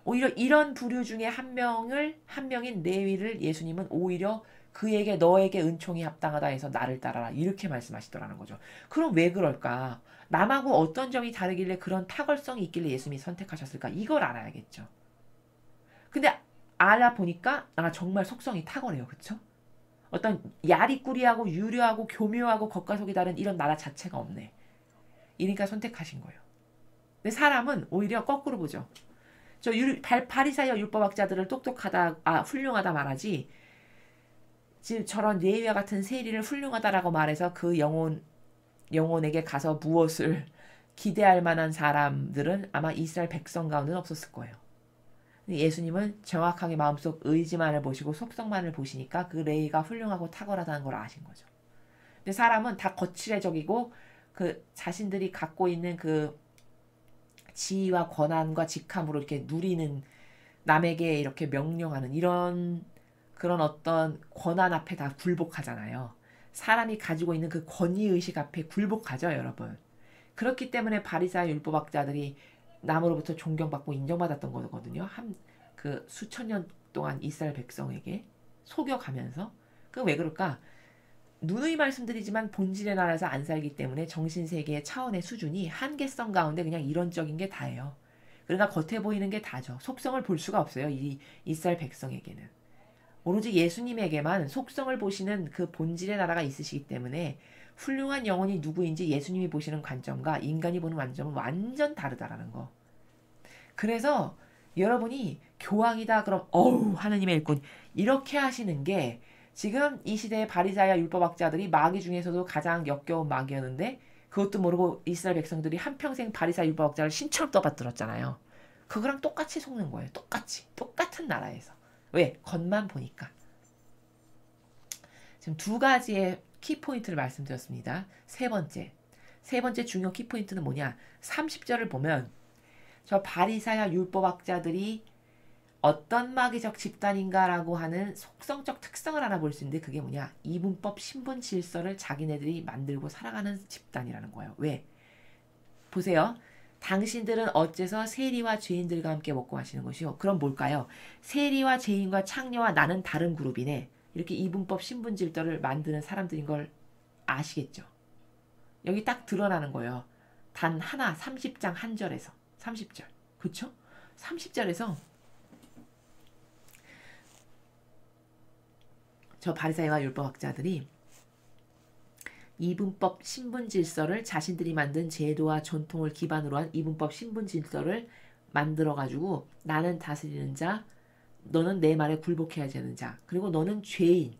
오히려 이런 부류 중에 한 명인 레위를 예수님은 오히려 그에게 너에게 은총이 합당하다 해서 나를 따라라 이렇게 말씀하시더라는 거죠. 그럼 왜 그럴까? 남하고 어떤 점이 다르길래 그런 탁월성이 있길래 예수님이 선택하셨을까? 이걸 알아야겠죠. 근데 알아보니까 아, 정말 속성이 탁월해요. 그쵸? 어떤 야리꾸리하고 유려하고 교묘하고 겉과 속이 다른 이런 나라 자체가 없네. 이러니까 선택하신 거예요. 근데 사람은 오히려 거꾸로 보죠. 저 바리사이어 율법학자들을 훌륭하다 말하지, 지금 저런 레위와 같은 세리를 훌륭하다라고 말해서 그 영혼에게 가서 무엇을 기대할 만한 사람들은 아마 이스라엘 백성 가운데는 없었을 거예요. 예수님은 정확하게 마음속 의지만을 보시고 속성만을 보시니까 그 레위가 훌륭하고 탁월하다는 걸 아신 거죠. 근데 사람은 다 거칠해적이고 그 자신들이 갖고 있는 그 지위와 권한과 직함으로 이렇게 누리는, 남에게 이렇게 명령하는 이런 그런 어떤 권한 앞에 다 굴복하잖아요. 사람이 가지고 있는 그 권위의식 앞에 굴복하죠, 여러분. 그렇기 때문에 바리새인 율법학자들이 남으로부터 존경받고 인정받았던 거거든요. 그 수천 년 동안 이스라엘 백성에게 속여가면서. 그 왜 그럴까? 누누이 말씀드리지만 본질의 나라에서 안 살기 때문에 정신세계의 차원의 수준이 한계성 가운데 그냥 이론적인 게 다예요. 그러니까 겉에 보이는 게 다죠. 속성을 볼 수가 없어요. 이 이스라엘 백성에게는. 오로지 예수님에게만 속성을 보시는 그 본질의 나라가 있으시기 때문에 훌륭한 영혼이 누구인지 예수님이 보시는 관점과 인간이 보는 관점은 완전 다르다라는 거. 그래서 여러분이 교황이다 그럼 어우 하느님의 일꾼 이렇게 하시는 게 지금 이 시대의 바리새인과 율법학자들이 마귀 중에서도 가장 역겨운 마귀였는데 그것도 모르고 이스라엘 백성들이 한평생 바리새인 율법학자를 신처럼 떠받들었잖아요. 그거랑 똑같이 속는 거예요. 똑같이. 똑같은 나라에서. 왜? 겉만 보니까. 지금 두 가지의 키포인트를 말씀드렸습니다. 세 번째 중요 키포인트는 뭐냐? 30절을 보면 저 바리새인과 율법학자들이 어떤 마귀적 집단인가라고 하는 속성적 특성을 알아볼 수 있는데 그게 뭐냐? 이분법 신분 질서를 자기네들이 만들고 살아가는 집단이라는 거예요. 왜? 보세요. 당신들은 어째서 세리와 죄인들과 함께 먹고 마시는 것이요? 그럼 뭘까요? 세리와 죄인과 창녀와 나는 다른 그룹이네. 이렇게 이분법 신분 질서를 만드는 사람들인 걸 아시겠죠? 여기 딱 드러나는 거예요. 단 하나 30장 한 절에서 30절. 그쵸? 30절에서 저 바리새인과 율법학자들이 이분법 신분 질서를 자신들이 만든 제도와 전통을 기반으로 한 이분법 신분 질서를 만들어가지고 나는 다스리는 자, 너는 내 말에 굴복해야 되는 자, 그리고 너는 죄인,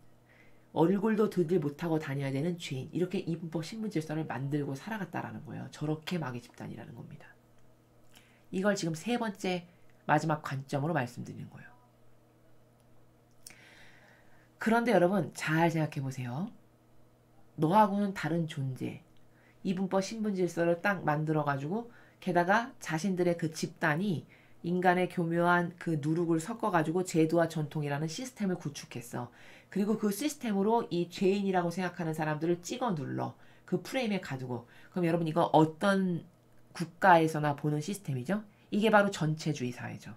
얼굴도 들들 못하고 다녀야 되는 죄인, 이렇게 이분법 신분 질서를 만들고 살아갔다라는 거예요. 저렇게 마귀 집단이라는 겁니다. 이걸 지금 세 번째 마지막 관점으로 말씀드리는 거예요. 그런데 여러분 잘 생각해 보세요. 너하고는 다른 존재. 이분법 신분 질서를 딱 만들어가지고 게다가 자신들의 그 집단이 인간의 교묘한 그 누룩을 섞어가지고 제도와 전통이라는 시스템을 구축했어. 그리고 그 시스템으로 이 죄인이라고 생각하는 사람들을 찍어 눌러. 그 프레임에 가두고. 그럼 여러분 이거 어떤 국가에서나 보는 시스템이죠? 이게 바로 전체주의 사회죠.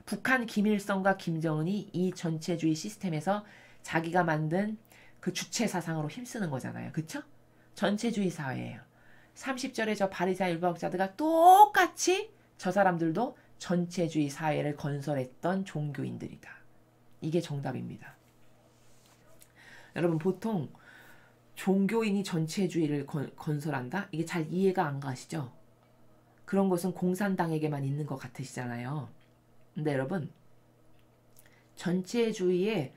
북한 김일성과 김정은이 이 전체주의 시스템에서 자기가 만든 그 주체 사상으로 힘쓰는 거잖아요. 그쵸? 전체주의 사회예요. 30절에 저 바리새인 율법학자들과 똑같이 저 사람들도 전체주의 사회를 건설했던 종교인들이다. 이게 정답입니다. 여러분 보통 종교인이 전체주의를 건설한다? 이게 잘 이해가 안 가시죠? 그런 것은 공산당에게만 있는 것 같으시잖아요. 근데 여러분 전체주의의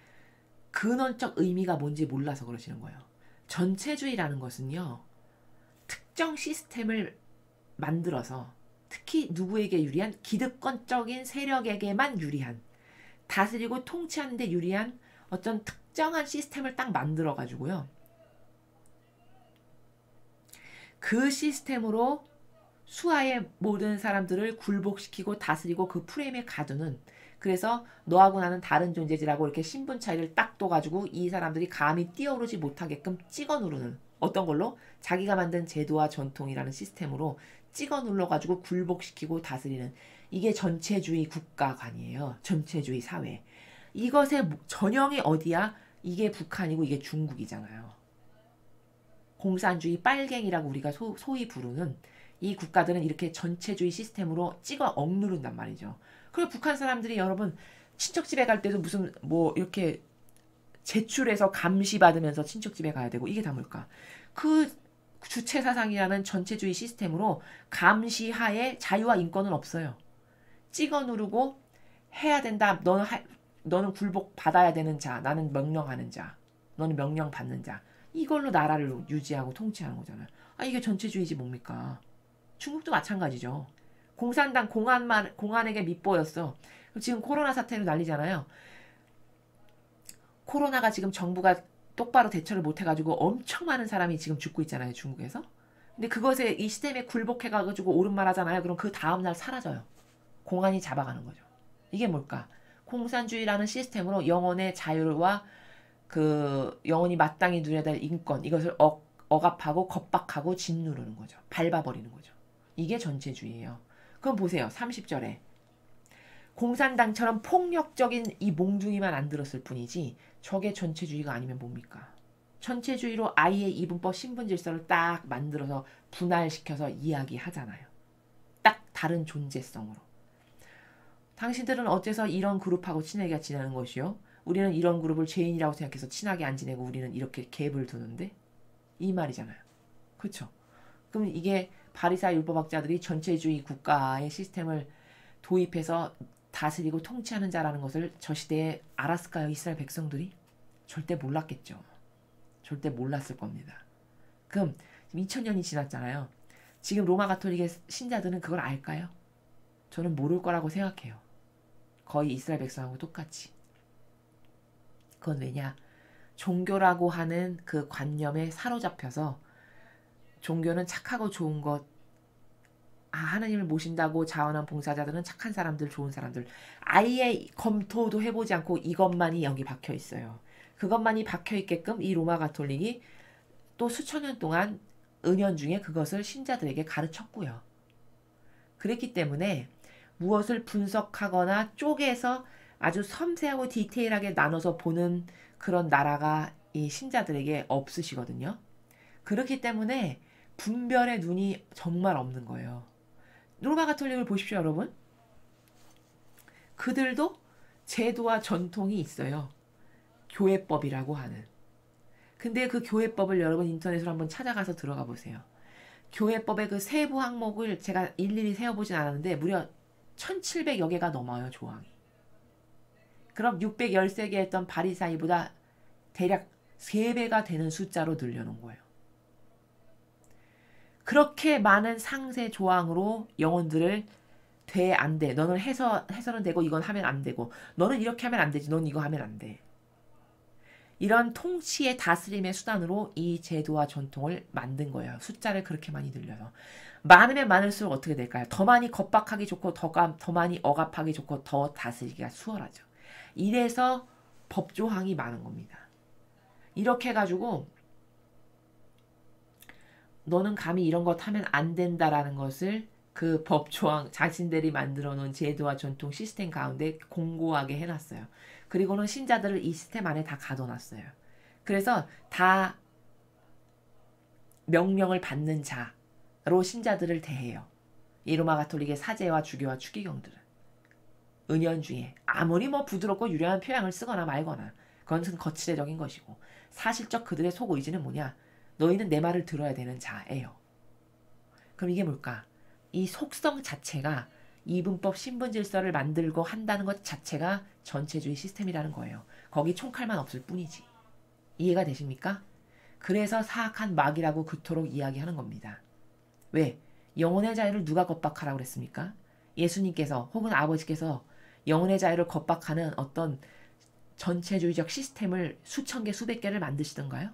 근원적 의미가 뭔지 몰라서 그러시는 거예요. 전체주의라는 것은요. 특정 시스템을 만들어서 특히 누구에게 유리한 기득권적인 세력에게만 유리한 다스리고 통치하는 데 유리한 어떤 특정한 시스템을 딱 만들어 가지고요. 그 시스템으로 수하의 모든 사람들을 굴복시키고 다스리고 그 프레임에 가두는 그래서 너하고 나는 다른 존재지라고 이렇게 신분 차이를 딱 둬가지고 이 사람들이 감히 뛰어오르지 못하게끔 찍어 누르는 어떤 걸로? 자기가 만든 제도와 전통이라는 시스템으로 찍어 눌러가지고 굴복시키고 다스리는 이게 전체주의 국가관이에요. 전체주의 사회. 이것의 전형이 어디야? 이게 북한이고 이게 중국이잖아요. 공산주의 빨갱이라고 우리가 소위 부르는 이 국가들은 이렇게 전체주의 시스템으로 찍어 억누른단 말이죠. 그리고 북한 사람들이 여러분 친척집에 갈 때도 무슨 뭐 이렇게 제출해서 감시받으면서 친척집에 가야 되고 이게 다 뭘까? 그 주체사상이라는 전체주의 시스템으로 감시하에 자유와 인권은 없어요. 찍어 누르고 해야 된다. 너는 굴복 받아야 되는 자. 나는 명령하는 자. 너는 명령 받는 자. 이걸로 나라를 유지하고 통치하는 거잖아요. 아 이게 전체주의지 뭡니까? 중국도 마찬가지죠. 공산당 공안에게 밑보였어. 지금 코로나 사태로 난리잖아요. 코로나가 지금 정부가 똑바로 대처를 못해가지고 엄청 많은 사람이 지금 죽고 있잖아요. 중국에서. 근데 그것에 이 시스템에 굴복해가지고 옳은 말 하잖아요. 그럼 그 다음날 사라져요. 공안이 잡아가는 거죠. 이게 뭘까? 공산주의라는 시스템으로 영혼의 자유와 그 영혼이 마땅히 누려야 될 인권 이것을 억압하고 겁박하고 짓누르는 거죠. 밟아버리는 거죠. 이게 전체주의예요. 그럼 보세요. 30절에 공산당처럼 폭력적인 이 몽둥이만 안 들었을 뿐이지 저게 전체주의가 아니면 뭡니까? 전체주의로 아이의 이분법 신분 질서를 딱 만들어서 분할시켜서 이야기하잖아요. 딱 다른 존재성으로. 당신들은 어째서 이런 그룹하고 친하게 지내는 것이요? 우리는 이런 그룹을 죄인이라고 생각해서 친하게 안 지내고 우리는 이렇게 갭을 두는데? 이 말이잖아요. 그렇죠? 그럼 이게 바리사 율법학자들이 전체주의 국가의 시스템을 도입해서 다스리고 통치하는 자라는 것을 저 시대에 알았을까요? 이스라엘 백성들이? 절대 몰랐겠죠. 절대 몰랐을 겁니다. 그럼 2000년이 지났잖아요. 지금 로마 가톨릭의 신자들은 그걸 알까요? 저는 모를 거라고 생각해요. 거의 이스라엘 백성하고 똑같이. 그건 왜냐? 종교라고 하는 그 관념에 사로잡혀서 종교는 착하고 좋은 것, 하나님을 모신다고 자원한 봉사자들은 착한 사람들, 좋은 사람들, 아예 검토도 해보지 않고 이것만이 여기 박혀 있어요. 그것만이 박혀 있게끔 이 로마 가톨릭이 또 수천 년 동안 은연중에 그것을 신자들에게 가르쳤고요. 그랬기 때문에 무엇을 분석하거나 쪼개서 아주 섬세하고 디테일하게 나눠서 보는 그런 나라가 이 신자들에게 없으시거든요. 그렇기 때문에 분별의 눈이 정말 없는 거예요. 로마 가톨릭을 보십시오, 여러분. 그들도 제도와 전통이 있어요. 교회법이라고 하는. 근데 그 교회법을 여러분 인터넷으로 한번 찾아가서 들어가 보세요. 교회법의 그 세부 항목을 제가 일일이 세어보진 않았는데 무려 1700여 개가 넘어요, 조항이. 그럼 613개 했던 바리사이보다 대략 3배가 되는 숫자로 늘려놓은 거예요. 그렇게 많은 상세 조항으로 영혼들을 돼, 안 돼. 너는 해서는 되고 이건 하면 안 되고 너는 이렇게 하면 안 되지. 넌 이거 하면 안 돼. 이런 통치의 다스림의 수단으로 이 제도와 전통을 만든 거예요. 숫자를 그렇게 많이 늘려서. 많으면 많을수록 어떻게 될까요? 더 많이 겁박하기 좋고 더 많이 억압하기 좋고 더 다스리기가 수월하죠. 이래서 법조항이 많은 겁니다. 이렇게 해가지고 너는 감히 이런 것 하면 안 된다라는 것을 그 법조항 자신들이 만들어 놓은 제도와 전통 시스템 가운데 공고하게 해놨어요. 그리고는 신자들을 이 시스템 안에 다 가둬놨어요. 그래서 다 명령을 받는 자로 신자들을 대해요. 이 로마 가톨릭의 사제와 주교와 추기경들은 은연중에 아무리 뭐 부드럽고 유려한 표현을 쓰거나 말거나 그건 거치대적인 것이고 사실적 그들의 속 의지는 뭐냐? 너희는 내 말을 들어야 되는 자예요. 그럼 이게 뭘까? 이 속성 자체가 이분법 신분질서를 만들고 한다는 것 자체가 전체주의 시스템이라는 거예요. 거기 총칼만 없을 뿐이지. 이해가 되십니까? 그래서 사악한 마귀라고 그토록 이야기하는 겁니다. 왜? 영혼의 자유를 누가 겁박하라고 그랬습니까? 예수님께서 혹은 아버지께서 영혼의 자유를 겁박하는 어떤 전체주의적 시스템을 수천 개 수백 개를 만드시던가요?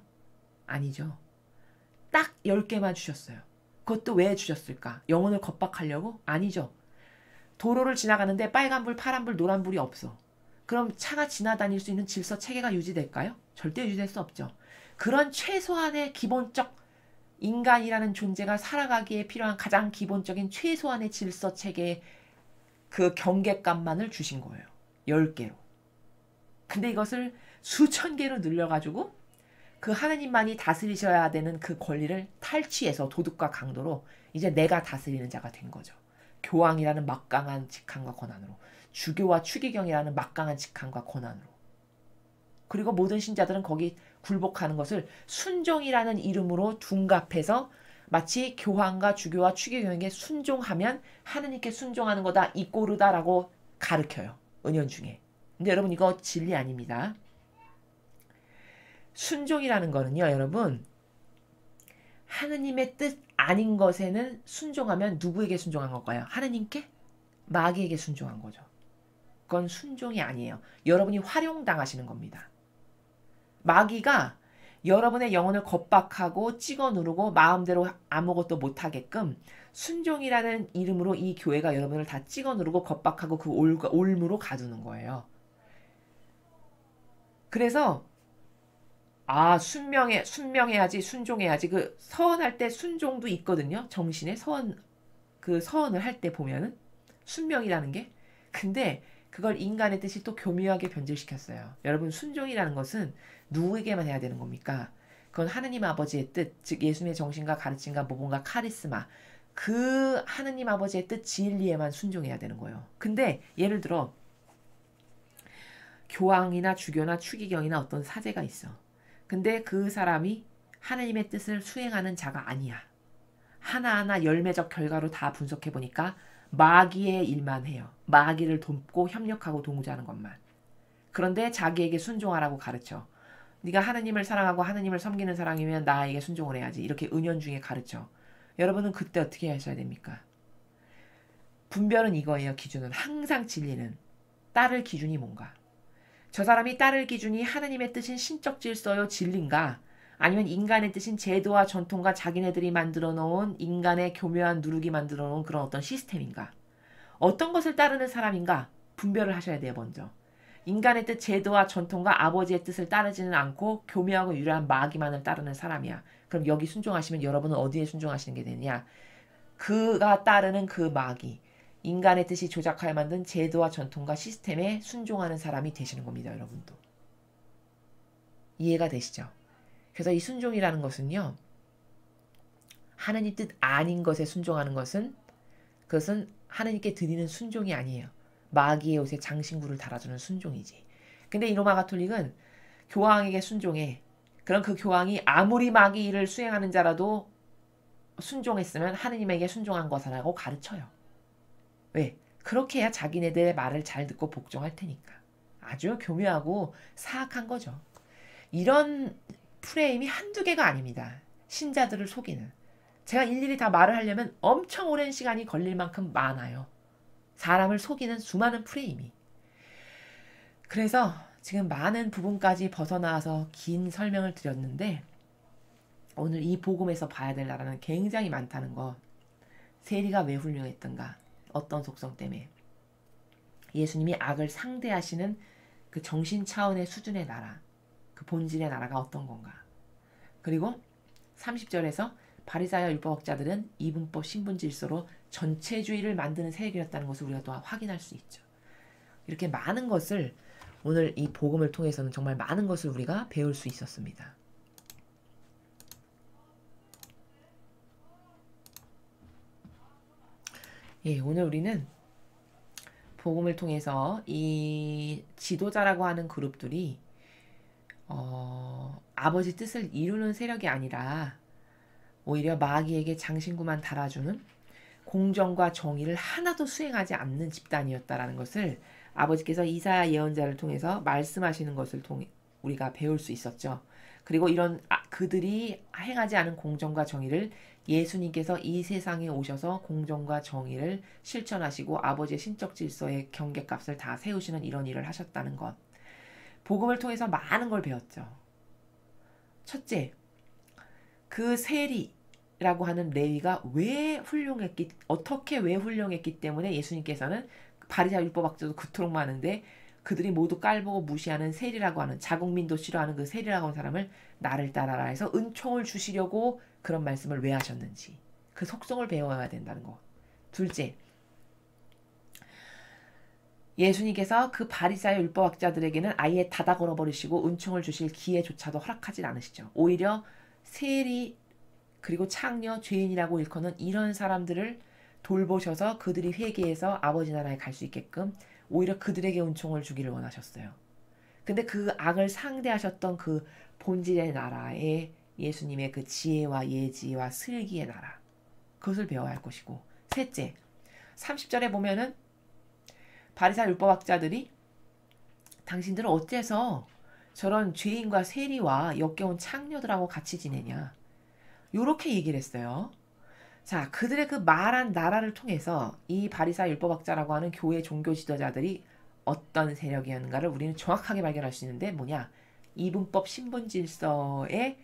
아니죠. 딱 10개만 주셨어요. 그것도 왜 주셨을까? 영혼을 겁박하려고? 아니죠. 도로를 지나가는데 빨간불, 파란불, 노란불이 없어. 그럼 차가 지나다닐 수 있는 질서 체계가 유지될까요? 절대 유지될 수 없죠. 그런 최소한의 기본적 인간이라는 존재가 살아가기에 필요한 가장 기본적인 최소한의 질서 체계의 그 경계감만을 주신 거예요. 10개로. 근데 이것을 수천 개로 늘려가지고 그 하느님만이 다스리셔야 되는 그 권리를 탈취해서 도덕과 강도로 이제 내가 다스리는 자가 된 거죠. 교황이라는 막강한 직함과 권한으로, 주교와 추기경이라는 막강한 직함과 권한으로. 그리고 모든 신자들은 거기 굴복하는 것을 순종이라는 이름으로 둔갑해서 마치 교황과 주교와 추기경에게 순종하면 하느님께 순종하는 거다, 이꼬르다라고 가르쳐요. 은연중에. 근데 여러분 이거 진리 아닙니다. 순종이라는 거는요, 여러분, 하느님의 뜻 아닌 것에는 순종하면 누구에게 순종한 걸까요? 하느님께? 마귀에게 순종한 거죠. 그건 순종이 아니에요. 여러분이 활용당하시는 겁니다. 마귀가 여러분의 영혼을 겁박하고 찍어 누르고 마음대로 아무것도 못하게끔 순종이라는 이름으로 이 교회가 여러분을 다 찍어 누르고 겁박하고 그 올무로 가두는 거예요. 그래서 순명해야지, 순종해야지. 그 서원할 때 순종도 있거든요. 정신에 그 서원을 할 때 보면은 순명이라는 게. 근데 그걸 인간의 뜻이 또 교묘하게 변질시켰어요. 여러분, 순종이라는 것은 누구에게만 해야 되는 겁니까? 그건 하느님 아버지의 뜻, 즉 예수님의 정신과 가르침과 모범과 카리스마, 그 하느님 아버지의 뜻 진리에만 순종해야 되는 거예요. 근데 예를 들어 교황이나 주교나 추기경이나 어떤 사제가 있어. 근데 그 사람이 하나님의 뜻을 수행하는 자가 아니야. 하나하나 열매적 결과로 다 분석해보니까 마귀의 일만 해요. 마귀를 돕고 협력하고 동조하는 것만. 그런데 자기에게 순종하라고 가르쳐. 네가 하나님을 사랑하고 하나님을 섬기는 사람이면 나에게 순종을 해야지. 이렇게 은연중에 가르쳐. 여러분은 그때 어떻게 하셔야 됩니까? 분별은 이거예요. 기준은. 항상 진리는. 따를 기준이 뭔가. 저 사람이 따를 기준이 하나님의 뜻인 신적 질서요 진리인가? 아니면 인간의 뜻인 제도와 전통과 자기네들이 만들어 놓은 인간의 교묘한 누룩이 만들어 놓은 그런 어떤 시스템인가? 어떤 것을 따르는 사람인가? 분별을 하셔야 돼요. 먼저. 인간의 뜻, 제도와 전통과 아버지의 뜻을 따르지는 않고 교묘하고 유려한 마귀만을 따르는 사람이야. 그럼 여기 순종하시면 여러분은 어디에 순종하시는 게 되냐? 그가 따르는 그 마귀. 인간의 뜻이 조작하여 만든 제도와 전통과 시스템에 순종하는 사람이 되시는 겁니다. 여러분도. 이해가 되시죠? 그래서 이 순종이라는 것은요. 하나님 뜻 아닌 것에 순종하는 것은 그것은 하나님께 드리는 순종이 아니에요. 마귀의 옷에 장신구를 달아주는 순종이지. 근데 이 로마 가톨릭은 교황에게 순종해. 그럼 그 교황이 아무리 마귀 일을 수행하는 자라도 순종했으면 하느님에게 순종한 것이라고 가르쳐요. 왜? 그렇게 해야 자기네들의 말을 잘 듣고 복종할 테니까. 아주 교묘하고 사악한 거죠. 이런 프레임이 한두 개가 아닙니다. 신자들을 속이는. 제가 일일이 다 말을 하려면 엄청 오랜 시간이 걸릴 만큼 많아요. 사람을 속이는 수많은 프레임이. 그래서 지금 많은 부분까지 벗어나와서 긴 설명을 드렸는데 오늘 이 복음에서 봐야 될 나라는 굉장히 많다는 거. 세리가 왜 훌륭했던가? 어떤 속성 때문에? 예수님이 악을 상대하시는 그 정신 차원의 수준의 나라, 그 본질의 나라가 어떤 건가? 그리고 30절에서 바리사야 율법학자들은 이분법 신분질서로 전체주의를 만드는 세력이었다는 것을 우리가 또 확인할 수 있죠. 이렇게 많은 것을 오늘 이 복음을 통해서는 정말 많은 것을 우리가 배울 수 있었습니다. 예, 오늘 우리는 복음을 통해서 이 지도자라고 하는 그룹들이 아버지 뜻을 이루는 세력이 아니라 오히려 마귀에게 장신구만 달아주는 공정과 정의를 하나도 수행하지 않는 집단이었다라는 것을 아버지께서 이사야 예언자를 통해서 말씀하시는 것을 통해 우리가 배울 수 있었죠. 그리고 이런 그들이 행하지 않은 공정과 정의를 예수님께서 이 세상에 오셔서 공정과 정의를 실천하시고 아버지의 신적 질서의 경계값을 다 세우시는 이런 일을 하셨다는 것. 복음을 통해서 많은 걸 배웠죠. 첫째, 그 세리라고 하는 레위가 어떻게 왜 훌륭했기 때문에 예수님께서는 바리새인 율법학자도 그토록 많은데 그들이 모두 깔보고 무시하는 세리라고 하는 자국민도 싫어하는 그 세리라고 하는 사람을 나를 따라라 해서 은총을 주시려고 그런 말씀을 왜 하셨는지 그 속성을 배워야 된다는 거. 둘째, 예수님께서 그 바리새인 율법학자들에게는 아예 닫아 걸어버리시고 은총을 주실 기회조차도 허락하지 않으시죠. 오히려 세리 그리고 창녀 죄인이라고 일컫는 이런 사람들을 돌보셔서 그들이 회개해서 아버지 나라에 갈 수 있게끔 오히려 그들에게 은총을 주기를 원하셨어요. 근데 그 악을 상대하셨던 그 본질의 나라에 예수님의 그 지혜와 예지와 슬기의 나라, 그것을 배워야 할 것이고, 셋째, 30절에 보면은 바리새인 율법학자들이 당신들은 어째서 저런 죄인과 세리와 역겨운 창녀들하고 같이 지내냐, 요렇게 얘기를 했어요. 자, 그들의 그 말한 나라를 통해서 이 바리새인 율법학자라고 하는 교회 종교 지도자들이 어떤 세력이었는가를 우리는 정확하게 발견할 수 있는데 뭐냐, 이분법 신분질서에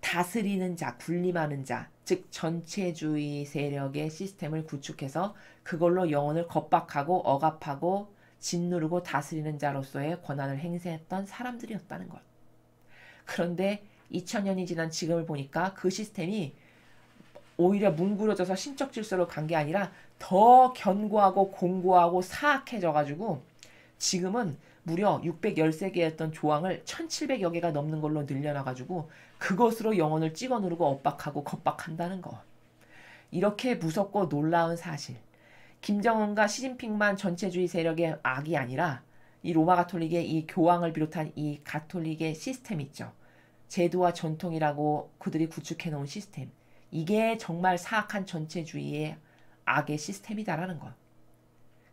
다스리는 자, 군림하는 자, 즉 전체주의 세력의 시스템을 구축해서 그걸로 영혼을 겁박하고 억압하고 짓누르고 다스리는 자로서의 권한을 행사했던 사람들이었다는 것. 그런데 2000년이 지난 지금을 보니까 그 시스템이 오히려 뭉그러져서 신적 질서로 간 게 아니라 더 견고하고 공고하고 사악해져가지고 지금은 무려 613개였던 조항을 1700여 개가 넘는 걸로 늘려놔가지고 그것으로 영혼을 찍어 누르고 엇박하고 겁박한다는 거. 이렇게 무섭고 놀라운 사실. 김정은과 시진핑만 전체주의 세력의 악이 아니라 이 로마 가톨릭의 이 교황을 비롯한 이 가톨릭의 시스템 있죠. 제도와 전통이라고 그들이 구축해 놓은 시스템. 이게 정말 사악한 전체주의의 악의 시스템이다라는 것.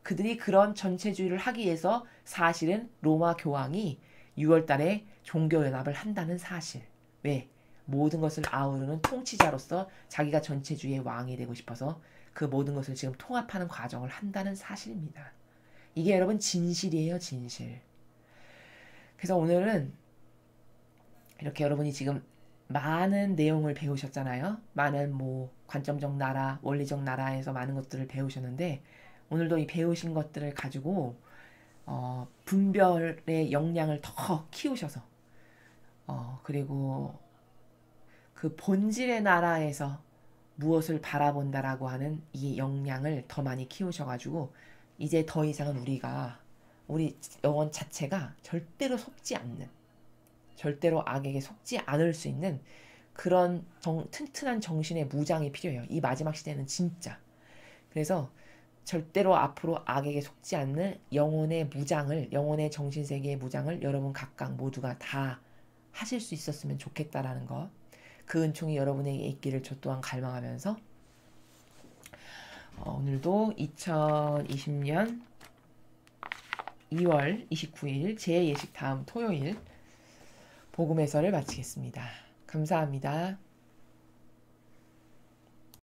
그들이 그런 전체주의를 하기 위해서 사실은 로마 교황이 6월 달에 종교연합을 한다는 사실. 왜? 모든 것을 아우르는 통치자로서 자기가 전체주의의 왕이 되고 싶어서 그 모든 것을 지금 통합하는 과정을 한다는 사실입니다. 이게 여러분 진실이에요, 진실. 그래서 오늘은 이렇게 여러분이 지금 많은 내용을 배우셨잖아요. 많은 뭐 관점적 나라, 원리적 나라에서 많은 것들을 배우셨는데 오늘도 이 배우신 것들을 가지고 분별의 역량을 더 키우셔서 그리고 그 본질의 나라에서 무엇을 바라본다라고 하는 이 역량을 더 많이 키우셔가지고 이제 더 이상은 우리 영혼 자체가 절대로 속지 않는, 절대로 악에게 속지 않을 수 있는 그런 튼튼한 정신의 무장이 필요해요. 이 마지막 시대는 진짜. 그래서 절대로 앞으로 악에게 속지 않는 영혼의 무장을, 영혼의 정신세계의 무장을 여러분 각각 모두가 다 하실 수 있었으면 좋겠다라는 거. 그 은총이 여러분에게 있기를 저 또한 갈망하면서 오늘도 2020년 2월 29일 제 예식 다음 토요일 복음 해설을 마치겠습니다. 감사합니다.